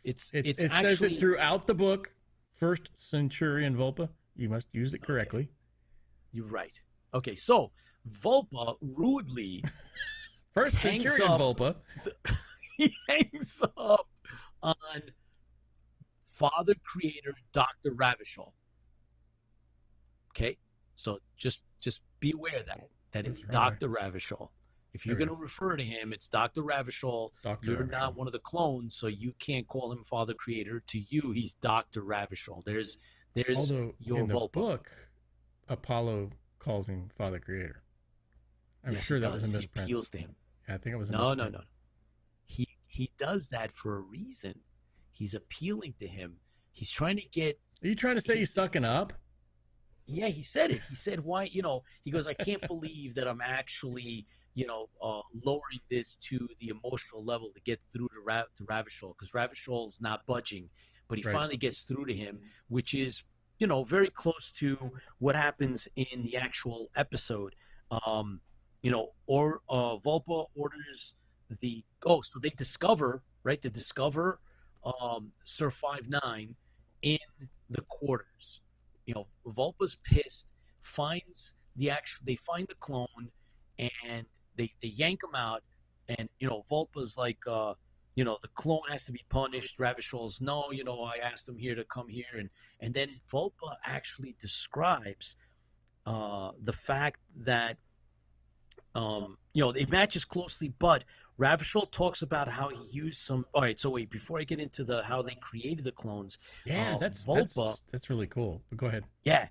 It actually says it throughout the book. First Centurion Vulpa. You must use it correctly. Okay. You're right. Okay, so Vulpa rudely First Centurion Vulpa. he hangs up on Father Creator Dr. Ravishal. Okay, so just be aware that it's Right. Dr. Ravishal. If you're There we going to refer to him, it's Dr. Ravishal. Dr. You're Ravishal. not one of the clones, so you can't call him Father Creator. To you, he's Dr. Ravishal. There's Although your in the Volpa. book, Apollo calls him Father Creator. I'm Yes, sure he that was does. a He misprint. appeals to him. Yeah, I think it was a No. misprint. He does that for a reason. He's appealing to him. He's trying to get. Are you trying to say he's sucking up? Yeah, he said it. He said, "Why? He goes, I can't believe that I'm actually, lowering this to the emotional level to get through to Ravishal, because Ravishal's not budging, but he Right. finally gets through to him, which is, very close to what happens in the actual episode. Volpa orders so they discover, right? They discover Sir 59 in the quarters. Volpa's pissed, they find the clone, and they yank him out, and Volpa's like, the clone has to be punished. Ravishal's, no, I asked him here to come here, and then Volpa actually describes the fact that it matches closely, but Ravishal talks about how he used some. All right, so wait, before I get into how they created the clones, Yeah, that's Volpa. that's really cool. But go ahead. Yeah,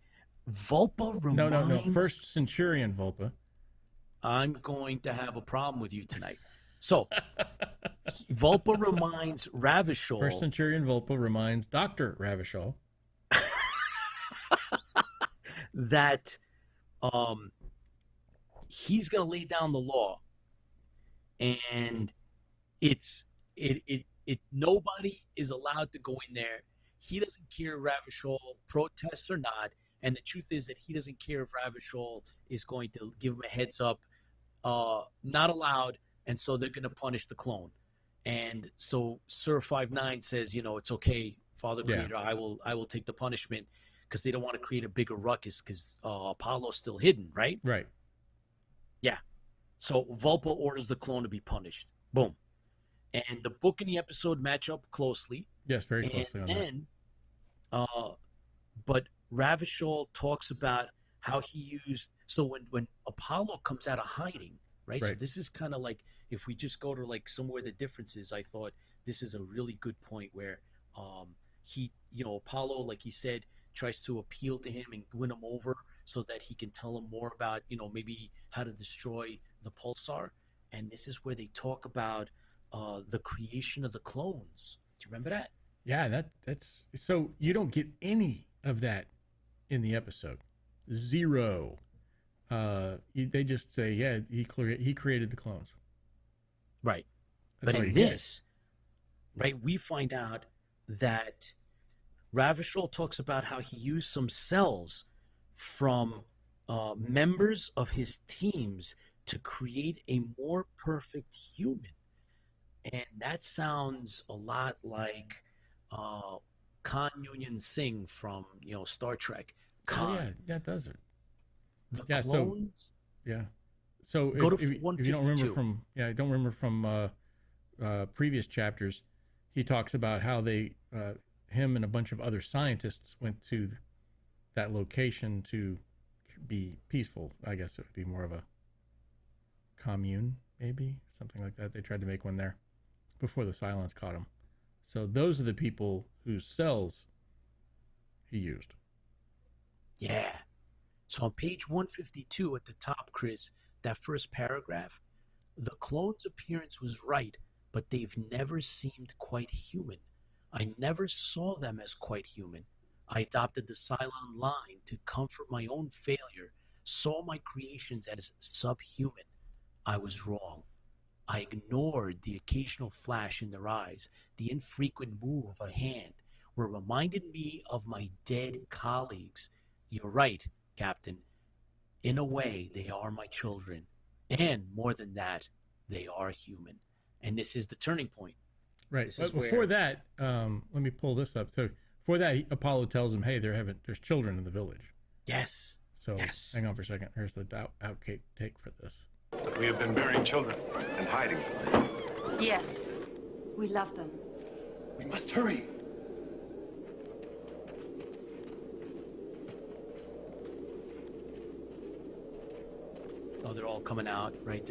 Volpa reminds. No. First Centurion Volpa. I'm going to have a problem with you tonight. So, Volpa reminds Ravishal. First Centurion Volpa reminds Dr. Ravishal that he's going to lay down the law, and nobody is allowed to go in there. He doesn't care if Ravishal protests or not, and the truth is that he doesn't care if Ravishal is going to give him a heads up. Not allowed, and so they're going to punish the clone. And so Sir 59 says, it's okay, Father Creator, I will take the punishment, because they don't want to create a bigger ruckus, because Apollo's still hidden, right? Right. Yeah. So Volpa orders the clone to be punished. Boom. And the book and the episode match up closely. Yes, very closely and on then, that. But Ravishal talks about how he used. So when Apollo comes out of hiding, right? So this is kind of like, if we just go to like somewhere the difference is, I thought this is a really good point where Apollo, like he said, tries to appeal to him and win him over so that he can tell him more about, maybe how to destroy the pulsar. And this is where they talk about the creation of the clones. Do you remember that? Yeah, that's so you don't get any of that in the episode. Zero. They just say, yeah, he created the clones. Right. That's but in this, right, we find out that Ravishal talks about how he used some cells from members of his teams to create a more perfect human. And that sounds a lot like Khan Union Singh from Star Trek. Khan. Yeah, that does it. The clones. So go if to you don't remember from I don't remember from previous chapters, he talks about how they him and a bunch of other scientists went to that location to be peaceful. I guess it would be more of a commune, maybe something like that. They tried to make one there before the Cylons caught him. So those are the people whose cells he used. Yeah. So on page 152 at the top, Chris, that first paragraph, the clone's appearance was right, but they've never seemed quite human. I never saw them as quite human. I adopted the Cylon line to comfort my own failure, saw my creations as subhuman. I was wrong. I ignored the occasional flash in their eyes, the infrequent move of a hand, were reminded me of my dead colleagues. You're right, Captain. In a way, they are my children. And more than that, they are human. And this is the turning point. Right. But before that, let me pull this up. So before that, Apollo tells him, hey, there's children in the village. Yes. So hang on for a second. Here's the outtake for this. We have been bearing children and hiding them. Yes. We love them. We must hurry. Oh, they're all coming out, right?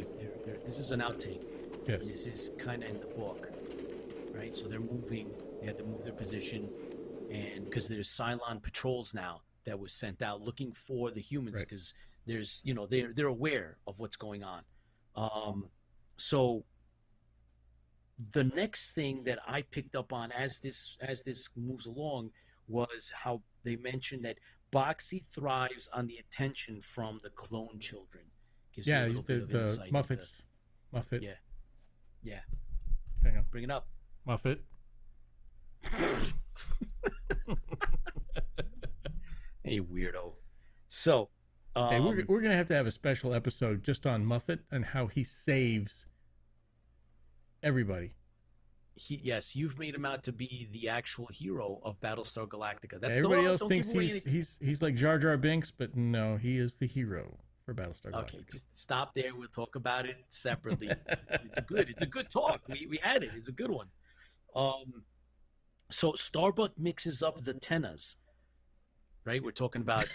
This is an outtake. Yes. This is kind of in the book, right? So they're moving. They had to move their position, and because there's Cylon patrols now that was sent out looking for the humans, because there's, they're aware of what's going on. So the next thing that I picked up on as this moves along was how they mentioned that Boxy thrives on the attention from the clone children. Gives you a little bit of the insight Muffets. Muffet. Yeah. Hang on. Bring it up. Muffet. Hey, weirdo. So, hey, we're gonna have to have a special episode just on Muffet and how he saves everybody. Yes, you've made him out to be the actual hero of Battlestar Galactica. That's Everybody else thinks he's like Jar Jar Binks, but no, he is the hero for Battlestar Galactica. Okay, just stop there. We'll talk about it separately. It's a good talk. We had it. It's a good one. So Starbuck mixes up the tenors, right? We're talking about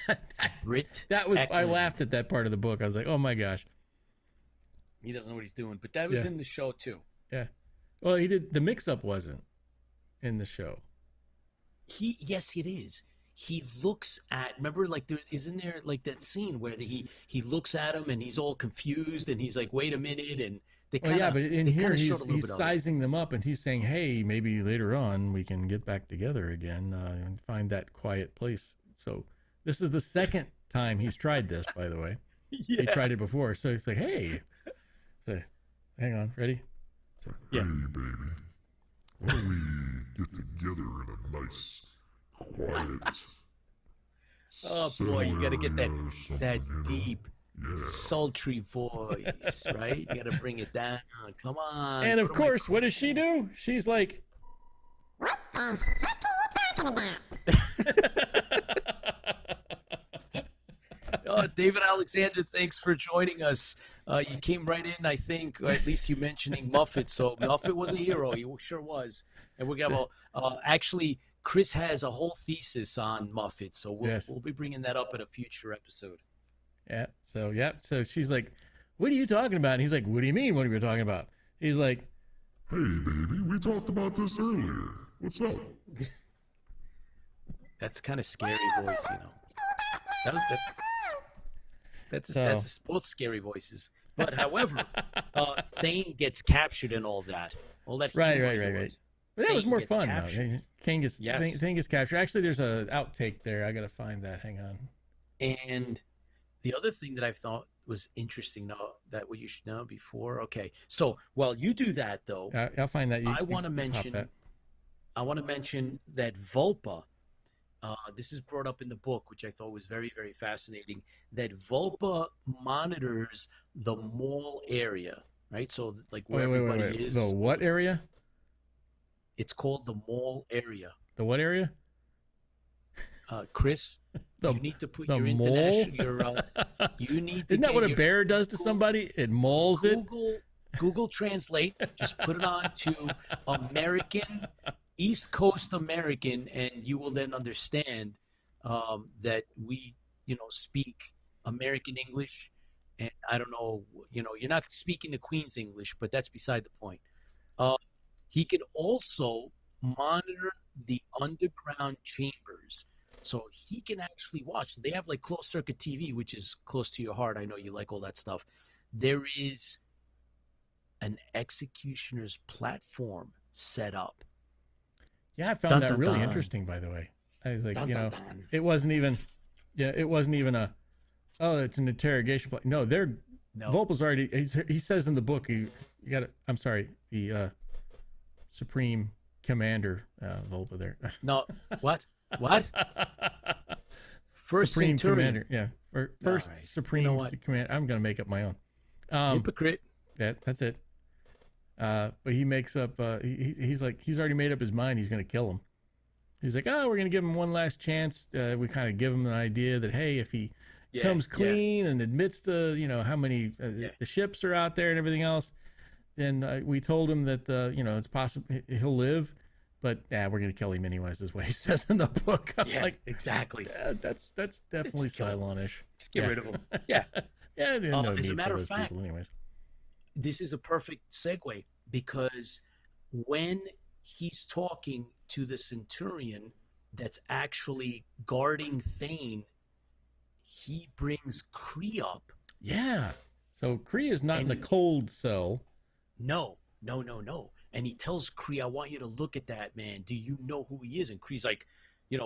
Brit. That was Eklund. I laughed at that part of the book. I was like, oh my gosh. He doesn't know what he's doing, but that was in the show too. Yeah. Well, he did. The mix-up wasn't in the show. Yes, it is. He looks at. Remember, like isn't there like that scene where he looks at him and he's all confused and he's like, "Wait a minute," and they kind of. But in here he's sizing them up and he's saying, "Hey, maybe later on we can get back together again and find that quiet place." So this is the second time he's tried this, by the way. Yeah. He tried it before, so he's like, "Hey, so, hang on, ready." So, hey, baby. Why don't we get together in a nice, quiet... Oh, boy, you got to get that deep, sultry voice, right? You got to bring it down. Come on. And, of course, what does she do? She's like... What the heck are you talking about? David Alexander, thanks for joining us. You came right in, I think, or at least you mentioning Muffet. So Muffet was a hero. He sure was. And we're going to actually, Chris has a whole thesis on Muffet. So we'll be bringing that up at a future episode. Yeah. So she's like, what are you talking about? And he's like, what do you mean? What are we talking about? He's like, hey, baby, we talked about this earlier. What's up? That's kind of scary voice, That's both scary voices. But however, Thane gets captured in all that. Right. But that was more fun though. Thane gets captured. Actually, there's an outtake there. I gotta find that. Hang on. And the other thing that I thought was interesting, that what you should know before. Okay, so while you do that though, I'll find that. I want to mention that Vulpa. This is brought up in the book, which I thought was very, very fascinating, that Vulpa monitors the mall area, right? So, like, where everybody is. The what area? It's called the mall area. The what area? Chris, you need to put your international... you need to Isn't that what a bear does to somebody? It mauls it? Google Translate. Just put it on to American... East Coast American, and you will then understand that we, speak American English, and I don't know, you're not speaking the Queen's English, but that's beside the point. He can also monitor the underground chambers, so he can actually watch. They have like closed circuit TV, which is close to your heart. I know you like all that stuff. There is an executioner's platform set up. Yeah, I found that really interesting, by the way. I was like, it wasn't even a, it's an interrogation place. No, Volpa's already, he says in the book, the Supreme Commander, Volpa there. No, what? First Supreme Centurion. Commander, yeah. First Supreme Commander. I'm going to make up my own. Hypocrite. Yeah, that's it. But he makes up, he's like, he's already made up his mind. He's going to kill him. He's like, we're going to give him one last chance. We kind of give him an idea that, hey, if he comes clean and admits to, how many the ships are out there and everything else, then we told him that it's possible he'll live, but we're gonna kill him anyways. Is what he says in the book. I'm like, exactly. That's definitely Cylonish. Just get rid of him. Yeah. Yeah. No As a need matter for of those fact, people anyways. this is a perfect segue because when he's talking to the Centurion that's actually guarding Thane, he brings Kree up. Yeah. So Kree is not in the cold cell. No. And he tells Kree, I want you to look at that, man. Do you know who he is? And Kree's like,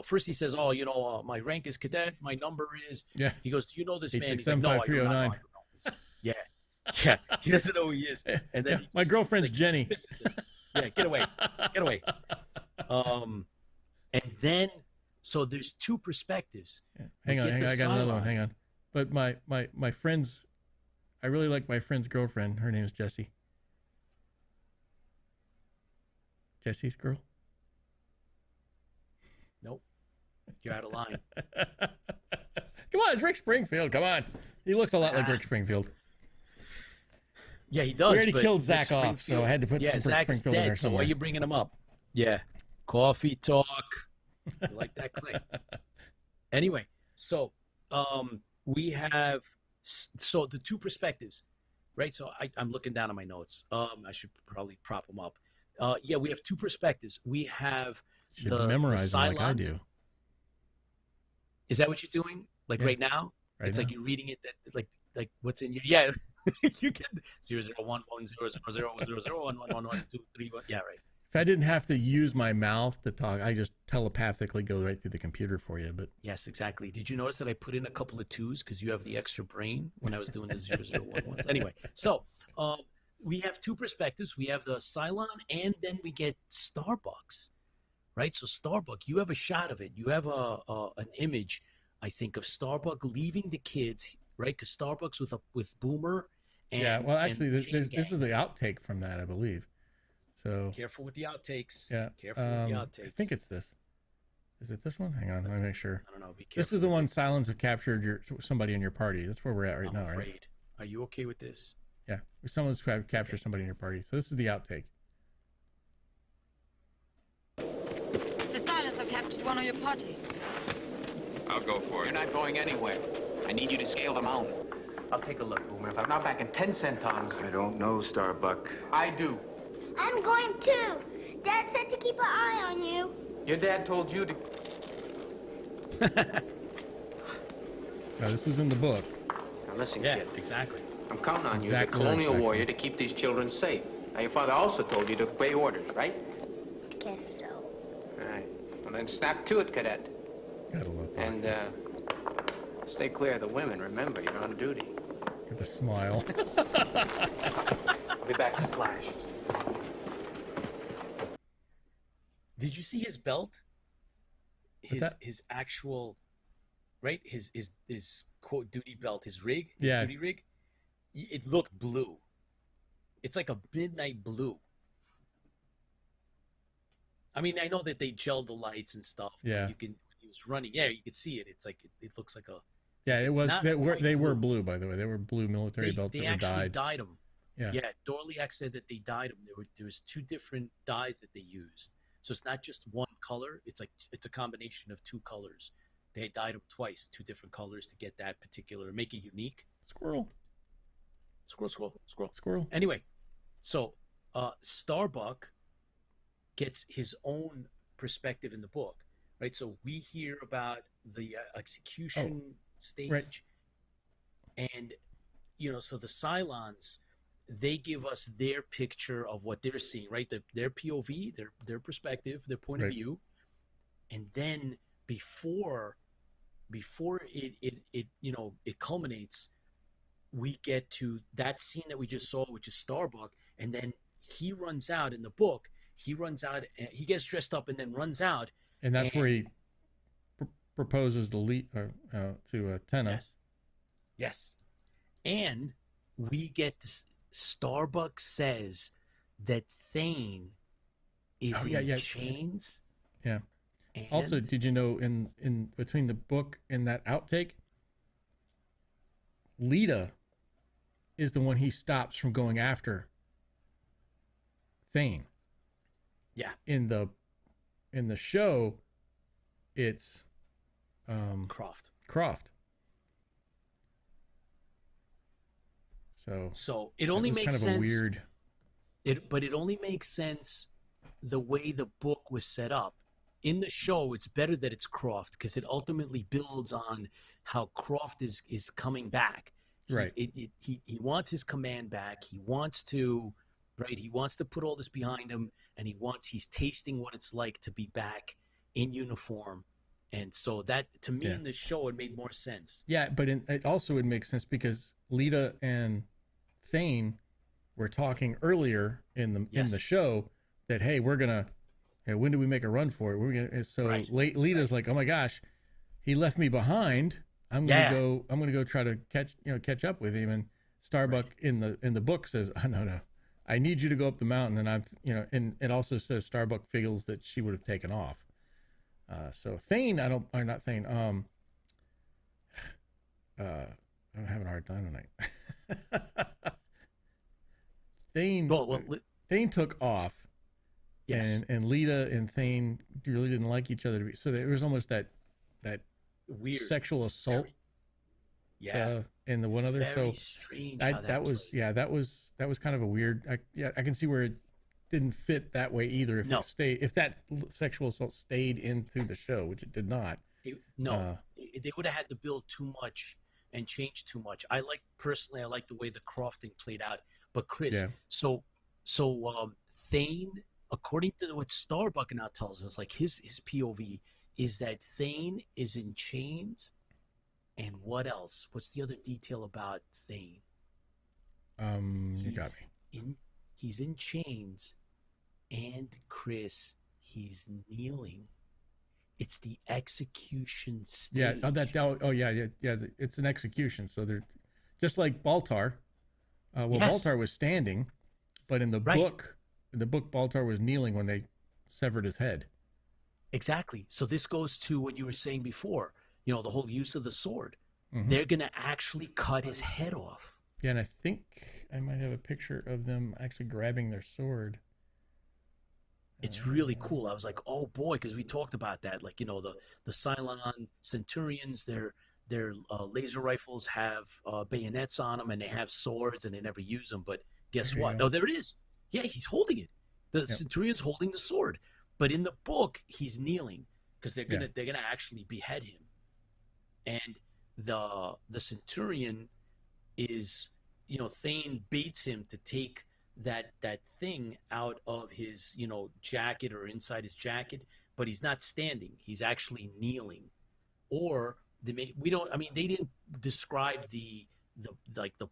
first he says, my rank is cadet. My number is. Yeah. He goes, do you know this man? He's 8675309. like, no, Yeah. Yeah. He doesn't know who he is. And then my girlfriend's Jenny. Yeah. Get away. And then, so there's two perspectives. Yeah. Hang on. I got another one. Hang on. But my friend's, I really like my friend's girlfriend. Her name is Jessie. Jesse's girl? Nope. You're out of line. Come on, it's Rick Springfield. Come on. He looks a lot like Rick Springfield. Yeah, he does. We already killed Zach off, so I had to put some Rick Springfield in there somewhere. So why are you bringing him up? Yeah. Coffee talk. You like that click. Anyway, so we have the two perspectives, right? So I'm looking down at my notes. I should probably prop them up. We have two perspectives. We have memorize them like I do. Is that what you're doing? Like right now? Right it's now. like you're reading it like what's in your you can 00110001001111231. Yeah, right. If I didn't have to use my mouth to talk, I just telepathically go right through the computer for you. But yes, exactly. Did you notice that I put in a couple of twos because you have the extra brain when I was doing the 0011s? Anyway, so we have two perspectives. We have the Cylon, and then we get Starbucks, right? So Starbuck, you have a shot of it. You have an image, I think, of Starbuck leaving the kids, right? Because Starbucks with Boomer. And, actually, this is the outtake from that, I believe. So careful with the outtakes. Yeah, careful with the outtakes. I think it's this. Is it this one? Hang on, let me make sure. I don't know. Be careful. This is the one Cylons have captured somebody in your party. That's where we're at right now, afraid. Right? Are you okay with this? Yeah, someone's captured somebody in your party. So this is the outtake. The Cylons have captured one of your party. I'll go for it. You're not going anywhere. I need you to scale the mountain. I'll take a look, Boomer. If I'm not back in 10 centons... I don't know, Starbuck. I do. I'm going too. Dad said to keep an eye on you. Your dad told you to... Now, this is in the book. Now listen, Yeah, kid. exactly. I'm counting on you as a Exactly colonial what I warrior to expected. keep these children safe. Now, your father also told you to obey orders, right? Guess so. All right. Well, then snap to it, cadet. Gotta love And, stay clear of the women. Remember, you're on duty. Get the smile. I'll be back in a flash. Did you see his belt? His actual, right? His quote duty belt, his rig, his duty rig. It looked blue. It's like a midnight blue. I mean, I know that they gelled the lights and stuff. Yeah. You can. When he was running. Yeah, you could see it. It's like it looks like a. Yeah, it was. They were blue. blue, by the way. They were blue military belts They that were actually dyed. dyed them. Yeah. Yeah, Dorliak said that they dyed them. There was two different dyes that they used. So it's not just one color. It's a combination of two colors. They dyed them twice, two different colors to get that particular, make it unique. Squirrel. Squirrel. Anyway, so Starbuck gets his own perspective in the book, right? So we hear about the execution stage, right. and so the Cylons, they give us their picture of what they're seeing, right? Their POV, their perspective, their point of view, and then before it culminates, we get to that scene that we just saw, which is Starbuck, and then he runs out in the book. He runs out, and he gets dressed up, and then runs out, and that's where he proposes to Tenna. Yes, and we get to. Starbuck says that Thane is in chains. Yeah. And also, did you know in between the book and that outtake, Lita is the one he stops from going after Thane. Yeah. In the show, it's Croft. So it only makes kind of sense. A weird. But it only makes sense the way the book was set up. In the show, it's better that it's Croft because it ultimately builds on how Croft is coming back. Right. He wants his command back. He wants to, right? He wants to put all this behind him, and he's tasting what it's like to be back in uniform. And so that, to me, in the show, it made more sense. Yeah, but it also would make sense because Lita and Thane were talking earlier in the show that, hey, we're gonna, when do we make a run for it? We're gonna. So Lita's like, oh my gosh, he left me behind. I'm gonna go try to catch up with him. And Starbuck in the book says, oh, no, I need you to go up the mountain. And and it also says Starbuck feels that she would have taken off. So Thane, I'm having a hard time tonight. Thane took off. Yes. And Lita and Thane really didn't like each other. So there was almost that weird sexual assault. Yeah. And the one other. Very strange. That was kind of a weird. I can see where it didn't fit that way either. If that sexual assault stayed into the show, which it did not. They would have had to build too much and change too much. I like the way the Crofting played out. But Chris, so Thane, according to what Starbuck now tells us, like his POV is that Thane is in chains. And what else? What's the other detail about Thane? You got me. He's in chains, and Chris, he's kneeling. It's the execution stage. Yeah. It's an execution. So they're just like Baltar. Baltar was standing, but in the book, Baltar was kneeling when they severed his head. Exactly. So this goes to what you were saying before. The whole use of the sword. Mm-hmm. They're going to actually cut his head off. Yeah, and I think I might have a picture of them actually grabbing their sword. It's really cool. I was like, oh boy, because we talked about that. Like, the Cylon Centurions, their laser rifles have bayonets on them, and they have swords, and they never use them. But guess what? No, there it is. Yeah, he's holding it. The Centurion's holding the sword. But in the book, he's kneeling because they're gonna actually behead him. And the Centurion is, Thane baits him to take that thing out of his, jacket or inside his jacket, but he's not standing. He's actually kneeling. Or they didn't describe the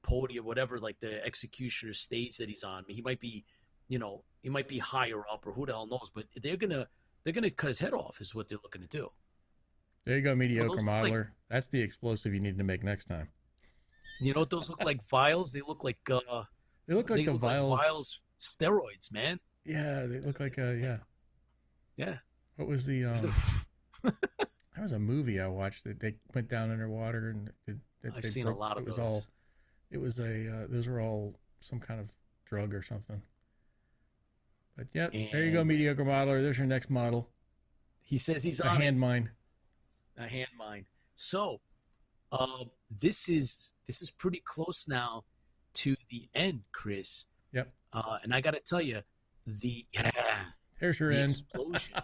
podium, whatever, like the executioner stage that he's on. He might be, he might be higher up, or who the hell knows, but they're gonna cut his head off is what they're looking to do. There you go, mediocre modeler. That's the explosive you need to make next time. You know what those look like? Vials? They look like they look like vials steroids, man. Yeah, they look like Yeah. What was the there was a movie I watched that they went down underwater and I've seen a lot of those. Those were all some kind of drug or something. But there you go, mediocre modeler. There's your next model. He says he's a on hand mine. A hand mine. So, this is pretty close now to the end, Chris. Yep. And I got to tell you, there's your end. Explosion.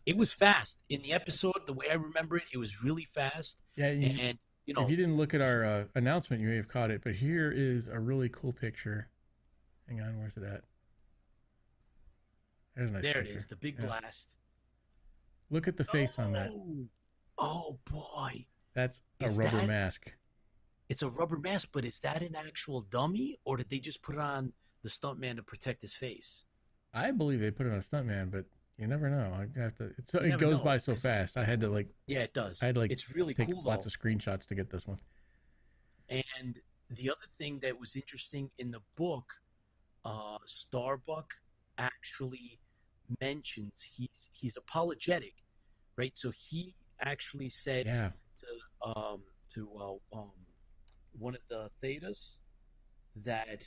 It was fast in the episode. The way I remember it, it was really fast. Yeah. If you didn't look at our announcement, you may have caught it. But here is a really cool picture. Hang on, where's it at? There's a nice there picture. It is. The big blast. Look at the face on that. Oh boy. That's a rubber mask. It's a rubber mask, but is that an actual dummy, or did they just put it on the stuntman to protect his face? I believe they put it on a stuntman, but you never know. I have to. It goes by so fast. I had to Yeah, it does. I had to it's really take cool. Lots of screenshots to get this one. And the other thing that was interesting in the book, Starbuck actually mentions he's apologetic, right? So he actually said to one of the Thetas that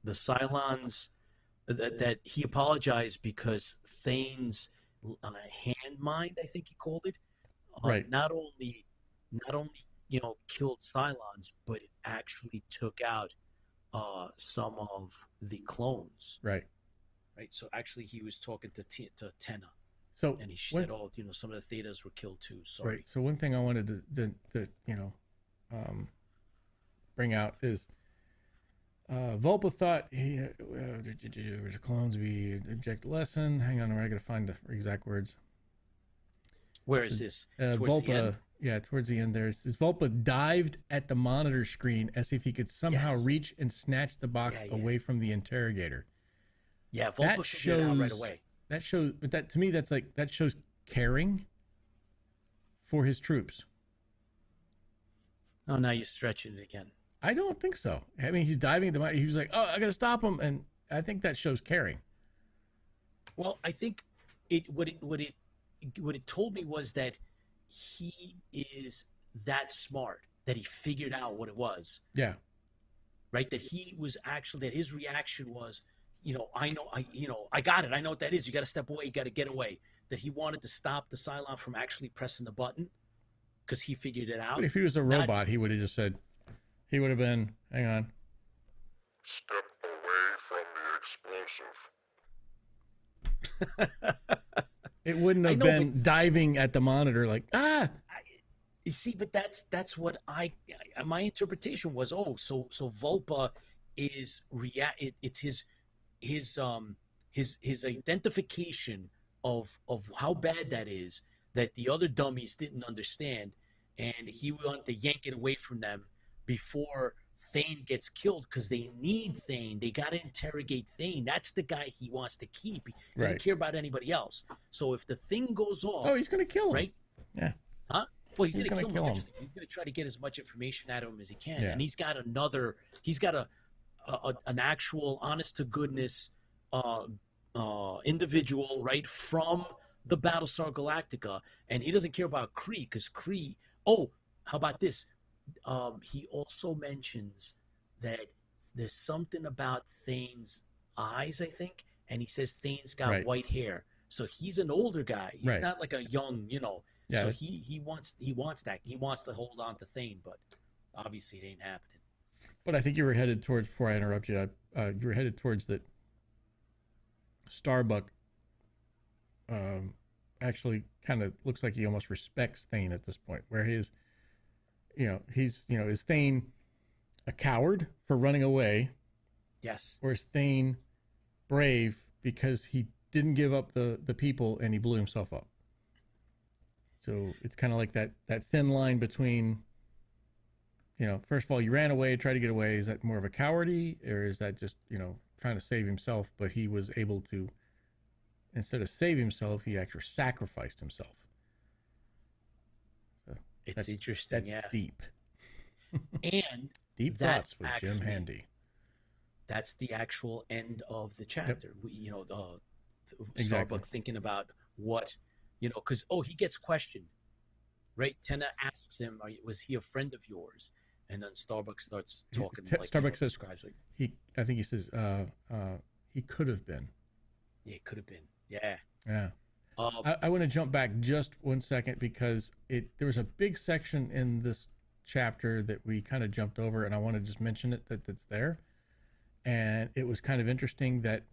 the Cylons that he apologized because Thane's hand mind, I think he called it, Right. not only killed Cylons, but it actually took out some of the clones. Right. Right. So actually, he was talking to Tenna. So and he said, "Oh, some of the Thetas were killed too." Sorry. Right. So one thing I wanted to bring out is Volpa thought the clones be object lesson. Hang on, I gotta find the exact words. Where is this? Towards Volpa, the end? yeah, towards the end there. It says Volpa dived at the monitor screen as if he could somehow reach and snatch the box away from the interrogator. Yeah, Volpa figured it out right away. That shows, but that to me, that shows caring for his troops. Oh, now you're stretching it again. I don't think so. I mean, he's diving at the monitor. He was like, "Oh, I got to stop him," and I think that shows caring. Well, I think what it told me was that he is that smart that he figured out what it was. Yeah. Right. That he was actually that his reaction was, I got it. I know what that is. You got to step away. You got to get away. That he wanted to stop the Cylon from actually pressing the button because he figured it out. But if he was a robot, he would have just said, he would have been, hang on. Step away from the explosive. It wouldn't have been diving at the monitor like, You see, but that's what my interpretation was. Oh, so Volpa is it's his identification of how bad that is that the other dummies didn't understand, and he wanted to yank it away from them before Thane gets killed because they need Thane. They got to interrogate Thane. That's the guy he wants to keep. He doesn't care about anybody else. So if the thing goes off, he's going to kill him, right? Yeah. Huh? Well, he's going to kill him. Him. He's going to try to get as much information out of him as he can, Yeah. and he's got an actual honest to goodness individual right from the Battlestar Galactica, and he doesn't care about Kree because Kree. Oh, how about this? He also mentions that there's something about Thane's eyes, I think, and he says Thane's got white hair, so he's an older guy. He's not like a young, Yeah. So he wants that. He wants to hold on to Thane, but obviously it ain't happening. But I think you were headed towards, before I interrupt you, you were headed towards that Starbuck actually kind of looks like he almost respects Thane at this point, where is Thane a coward for running away? Yes. Or is Thane brave because he didn't give up the people and he blew himself up? So it's kind of like that thin line between, first of all, you ran away, tried to get away. Is that more of a cowardly, or is that just, trying to save himself? But he was able to, instead of save himself, he actually sacrificed himself. So it's interesting. That's deep. And deep thoughts with Jim Handy. That's the actual end of the chapter. Yep. Exactly. Starbuck thinking about what, because he gets questioned, right? Tenna asks him, was he a friend of yours? And then Starbuck starts talking. Starbuck says, I think he says, he could have been. Yeah, it could have been. Yeah. Yeah. I want to jump back just 1 second because there was a big section in this chapter that we kind of jumped over, and I want to just mention that's there. And it was kind of interesting that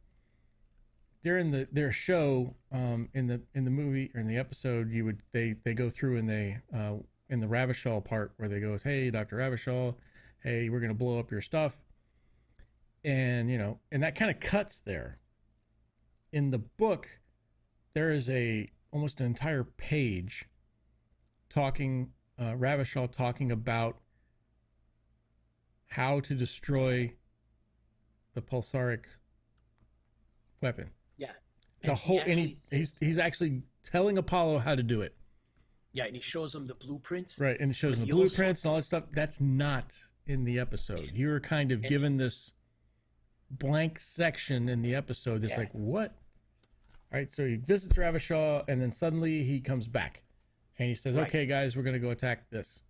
during their show, in the movie or in the episode, they go through and they in the Ravachol part where they go, "Hey, Dr. Ravachol, hey, we're gonna blow up your stuff," and and that kind of cuts there. In the book, there is almost an entire page talking Ravachol talking about how to destroy the pulsaric weapon. Yeah. He's actually telling Apollo how to do it. Yeah, and he shows him the blueprints. Right, and he shows him the blueprints and all that stuff. That's not in the episode. You were kind of given this blank section in the episode that's like, what? All right, so he visits Ravachol, and then suddenly he comes back. And he says, okay, guys, we're going to go attack this.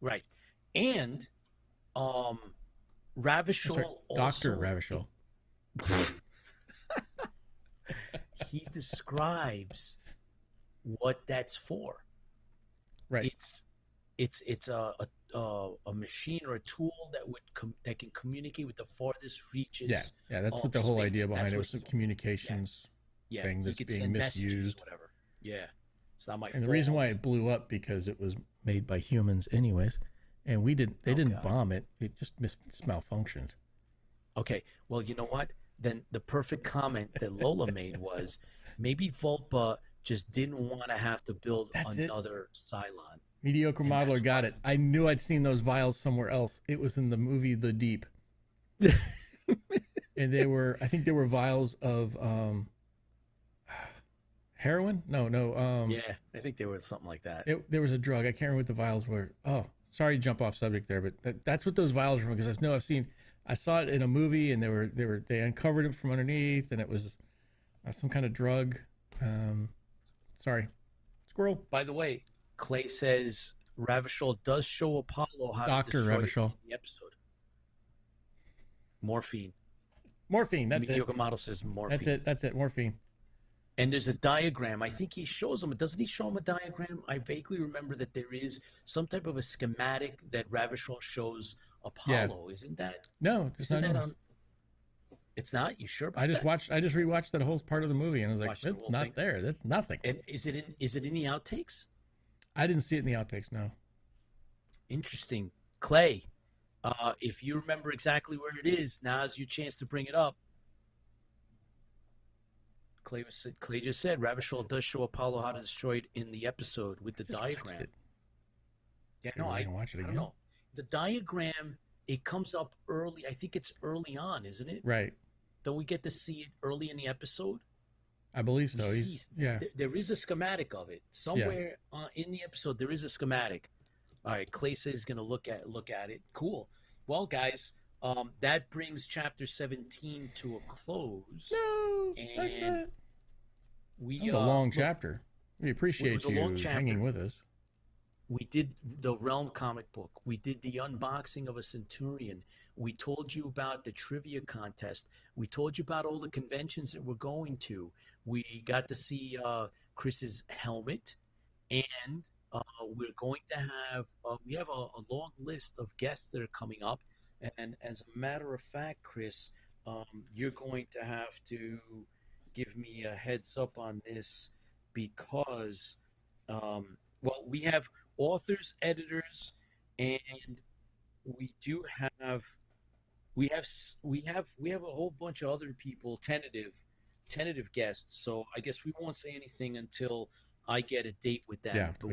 Right. And Ravishol Dr. also... Ravishol. He describes what that's for. Right. It's a machine or a tool that can communicate with the farthest reaches. Yeah, that's what the whole idea behind it was, some communications thing that's being misused. Whatever. Yeah, it's not my fault. And the reason why it blew up because it was made by humans, anyways, and they didn't bomb it. It just malfunctioned. Okay, well, you know what? Then the perfect comment that Lola made was maybe Volpa just didn't want to have to build another Cylon. Mediocre modeler got it. I knew I'd seen those vials somewhere else. It was in the movie The Deep. And I think they were vials of heroin? No. Yeah, I think there was something like that. There was a drug. I can't remember what the vials were. Oh, sorry to jump off subject there, but that's what those vials were, because I saw it in a movie, and they uncovered it from underneath, and it was some kind of drug. Sorry, squirrel. By the way, Clay says Ravishol does show Apollo how Dr. to destroy Ravishol. the episode. Morphine. That's it. Yoga model says morphine. That's it. Morphine. And there's a diagram. I think he shows them. Doesn't he show them a diagram? I vaguely remember that there is some type of a schematic that Ravishol shows Apollo. Yeah. Isn't that? No, isn't that on? It's not. You sure about that? I just rewatched that whole part of the movie, and I was like, "That's not there. That's nothing." And is it in the outtakes? I didn't see it in the outtakes. No. Interesting, Clay. If you remember exactly where it is, now's your chance to bring it up. Clay just said Ravishol does show Apollo how to destroy it in the episode with the diagram. Yeah, no, I watch it again. I don't know. The diagram, it comes up early. I think it's early on, isn't it? Right. Don't we get to see it early in the episode? I believe so. There is a schematic of it somewhere in the episode. There is a schematic. All right, Clay says he's going to look at it. Cool. Well, guys, that brings chapter 17 to a close. No, and that was a long chapter. We appreciate you hanging with us. We did the Realm comic book. We did the unboxing of a Centurion. We told you about the trivia contest. We told you about all the conventions that we're going to. We got to see Chris's helmet, and we're going to have we have a long list of guests that are coming up. And as a matter of fact, Chris, you're going to have to give me a heads up on this because, well, we have authors, editors, and we do have we have a whole bunch of other people, tentative guests. So I guess we won't say anything until I get a date with them. Yeah, but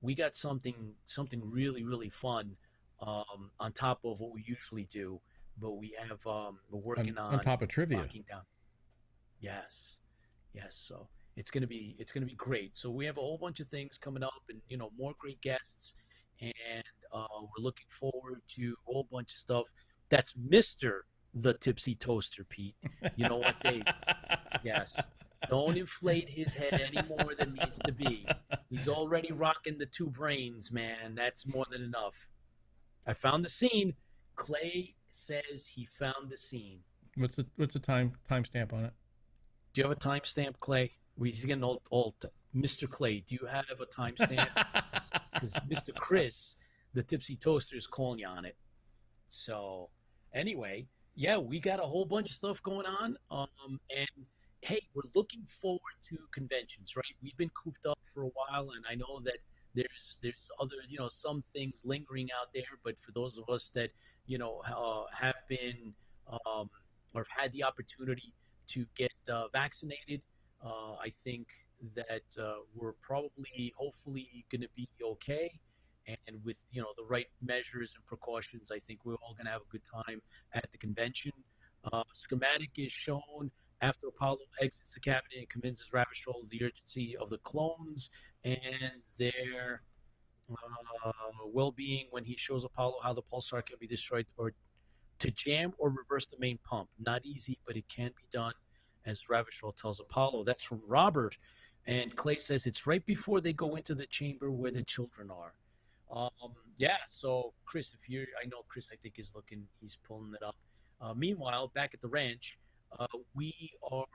we got something really, really fun on top of what we usually do. But we have we're working on top of trivia. Locking down. Yes. So it's gonna be great. So we have a whole bunch of things coming up, and more great guests, and we're looking forward to a whole bunch of stuff. That's Mr. the Tipsy Toaster, Pete. You know what, Dave? Yes. Don't inflate his head any more than needs to be. He's already rocking the 2 brains, man. That's more than enough. I found the scene. Clay says he found the scene. What's the timestamp on it? Do you have a timestamp, Clay? He's getting old. Mr. Clay, do you have a timestamp? Because Mr. Chris, the Tipsy Toaster, is calling you on it. So, anyway, yeah, we got a whole bunch of stuff going on. And hey, we're looking forward to conventions, right? We've been cooped up for a while, and I know that there's other, some things lingering out there. But for those of us that, have been or have had the opportunity to get vaccinated, I think that we're probably, hopefully, going to be okay. And with, the right measures and precautions, I think we're all going to have a good time at the convention. Schematic is shown after Apollo exits the cabinet and convinces Ravishol of the urgency of the clones and their well-being when he shows Apollo how the pulsar can be destroyed or to jam or reverse the main pump. Not easy, but it can be done, as Ravishol tells Apollo. That's from Robert. And Clay says it's right before they go into the chamber where the children are. Yeah. So Chris, I know Chris, I think is looking, he's pulling it up. Meanwhile, back at the ranch, we are,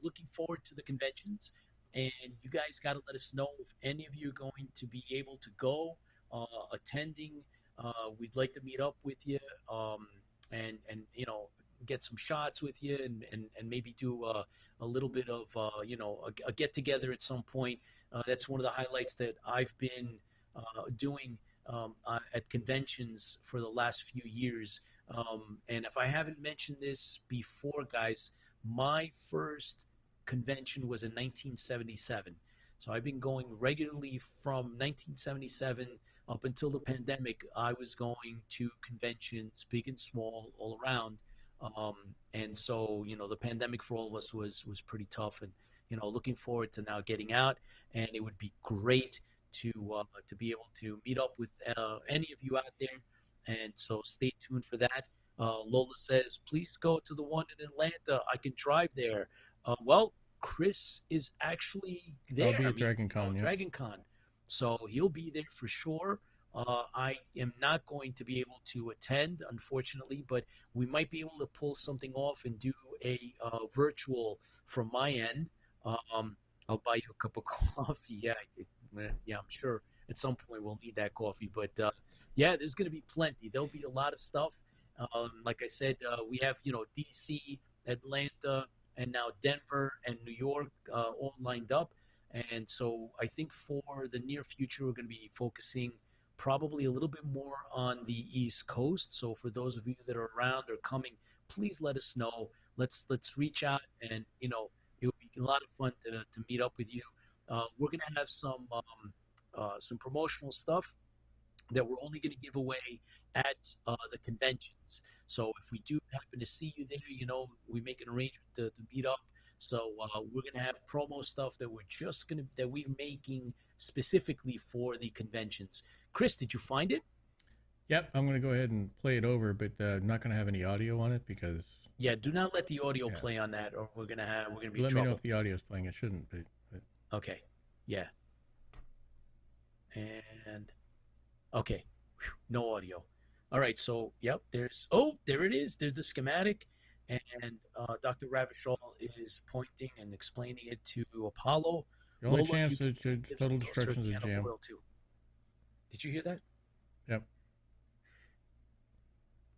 looking forward to the conventions, and you guys got to let us know if any of you are going to be able to go, attending. We'd like to meet up with you, and get some shots with you, and maybe do a little bit of a get together at some point. That's one of the highlights that I've been doing at conventions for the last few years. And if I haven't mentioned this before, guys, my first convention was in 1977. So I've been going regularly from 1977 up until the pandemic. I was going to conventions, big and small, all around. And so, the pandemic for all of us was pretty tough. And, looking forward to now getting out. And it would be great to be able to meet up with any of you out there. And so stay tuned for that. Lola says, please go to the one in Atlanta. I can drive there. Well, Chris is actually there. I'll be at Dragon Con. Yeah. Dragon Con. So he'll be there for sure. I am not going to be able to attend, unfortunately, but we might be able to pull something off and do a virtual from my end. I'll buy you a cup of coffee. Yeah, I'm sure at some point we'll need that coffee. But yeah, there's going to be plenty. There'll be a lot of stuff. Like I said, we have DC, Atlanta, and now Denver and New York all lined up. And so I think for the near future, we're going to be focusing probably a little bit more on the East Coast. So for those of you that are around or coming, please let us know. Let's reach out, and it would be a lot of fun to meet up with you. We're going to have some promotional stuff that we're only going to give away at the conventions. So if we do happen to see you there, we make an arrangement to meet up. So we're going to have promo stuff that we're making specifically for the conventions. Chris, did you find it? Yep, I'm going to go ahead and play it over, but I'm not going to have any audio on it because. Yeah, do not let the audio play on that, or we're going to be in trouble. Let me know if the audio is playing. It shouldn't, but. Okay. Yeah. And okay, no audio. All right. So yep, there it is. There's the schematic, and Dr. Ravishal is pointing and explaining it to Apollo. The only chance that total destruction is a jam. Did you hear that? Yep.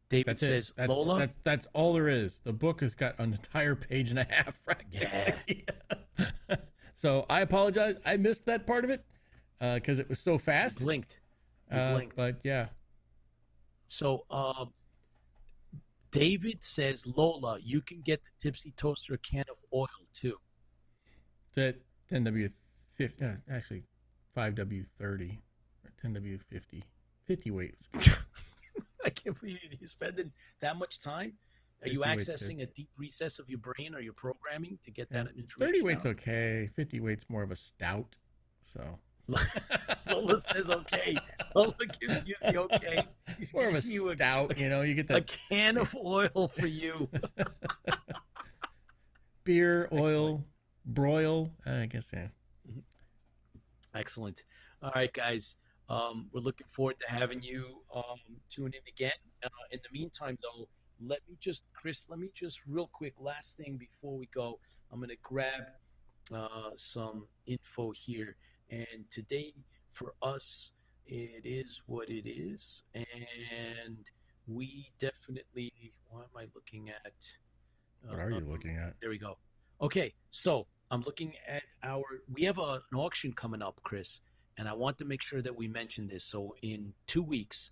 David says, Lola. That's all there is. The book has got an entire page and a half, practically. Yeah. So I apologize. I missed that part of it because it was so fast. You blinked. But yeah. So David says, Lola, you can get the Tipsy Toaster can of oil too. That 10W50, actually 5W30 or 10W50, 50 weight. I can't believe you're spending that much time. Are you accessing a deep recess of your brain or your programming to get that information? 30 weight's okay. 50 weight's more of a stout. So Lola says okay. Lola gives you the okay. He's more of a stout. You get that a can of oil for you. Beer, oil, broil. I guess yeah. Excellent. All right, guys. We're looking forward to having you tune in again. In the meantime, though, Chris, let me just real quick, last thing before we go, I'm going to grab some info here. And today, for us, it is what it is. And we definitely, what am I looking at? What are you looking at? There we go. Okay, so I'm looking at we have an auction coming up, Chris. And I want to make sure that we mention this. So in 2 weeks,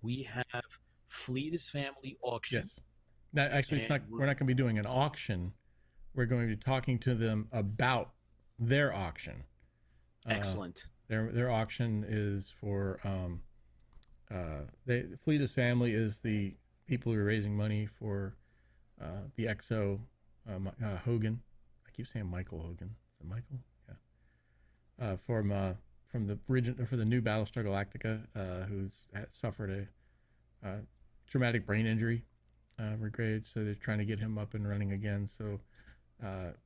we have Fleeta's Family Auction. Yes. That actually, we're not going to be doing an auction. We're going to be talking to them about their auction. Excellent. Their auction is for Fleeta's Family is the people who are raising money for the EXO Hogan. I keep saying Michael Hogan. Is it Michael? Yeah. From the new Battlestar Galactica, who's suffered a traumatic brain injury, regrade. So they're trying to get him up and running again. So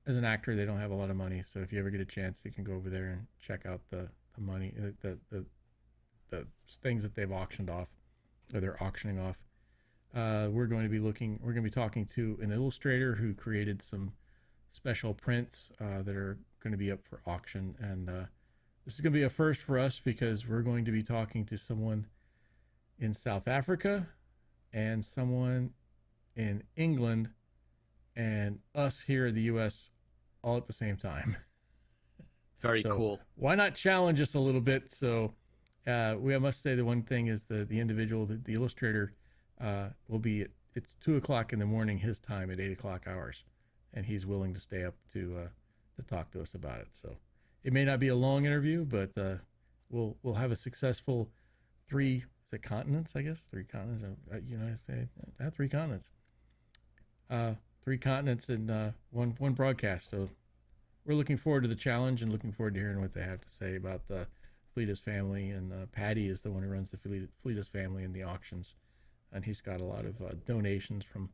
as an actor, they don't have a lot of money. So if you ever get a chance, you can go over there and check out the money, the the things that they've auctioned off, or they're auctioning off. We're going to be talking to an illustrator who created some special prints that are going to be up for auction. And this is going to be a first for us because we're going to be talking to someone in South Africa and someone in England and us here in the U.S. all at the same time. Very cool. Why not challenge us a little bit? So I must say the one thing is the individual, the illustrator, will be it's 2:00 in the morning his time at 8:00 ours, and he's willing to stay up to talk to us about it. So it may not be a long interview, but we'll have a successful three continents, I guess. 3 continents. United States, 3 continents. 3 continents in one broadcast. So we're looking forward to the challenge and looking forward to hearing what they have to say about the Fleetus family. And Patty is the one who runs the Fleetus family and the auctions. And he's got a lot of donations from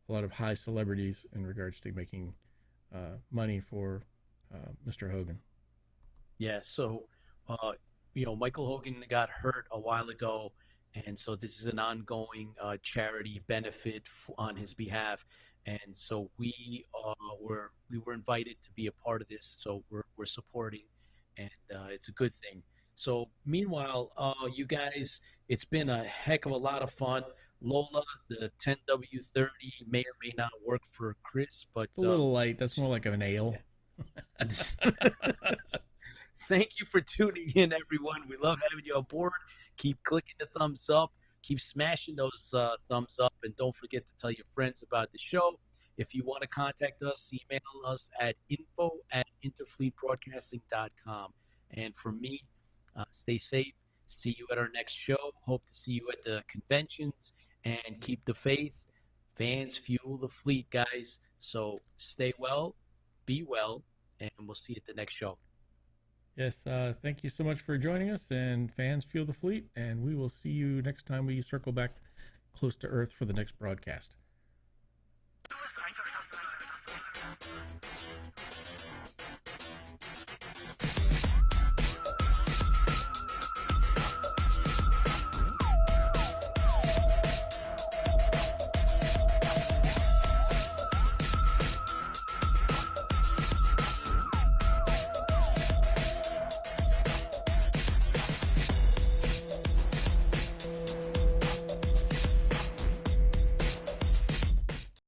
a lot of high celebrities in regards to making money for Mr. Hogan. Yeah, so, Michael Hogan got hurt a while ago, and so this is an ongoing charity benefit on his behalf. And so we were invited to be a part of this, so we're supporting, and it's a good thing. So meanwhile, you guys, it's been a heck of a lot of fun. Lola, the 10W30 may or may not work for Chris, but a little light. That's more like an ale. Thank you for tuning in, everyone. We love having you on board. Keep clicking the thumbs up. Keep smashing those thumbs up. And don't forget to tell your friends about the show. If you want to contact us, email us at info@interfleetbroadcasting.com. And for me, stay safe. See you at our next show. Hope to see you at the conventions. And keep the faith. Fans fuel the fleet, guys. So stay well, be well, and we'll see you at the next show. Yes, thank you so much for joining us, and fans fuel the fleet, and we will see you next time we circle back close to Earth for the next broadcast.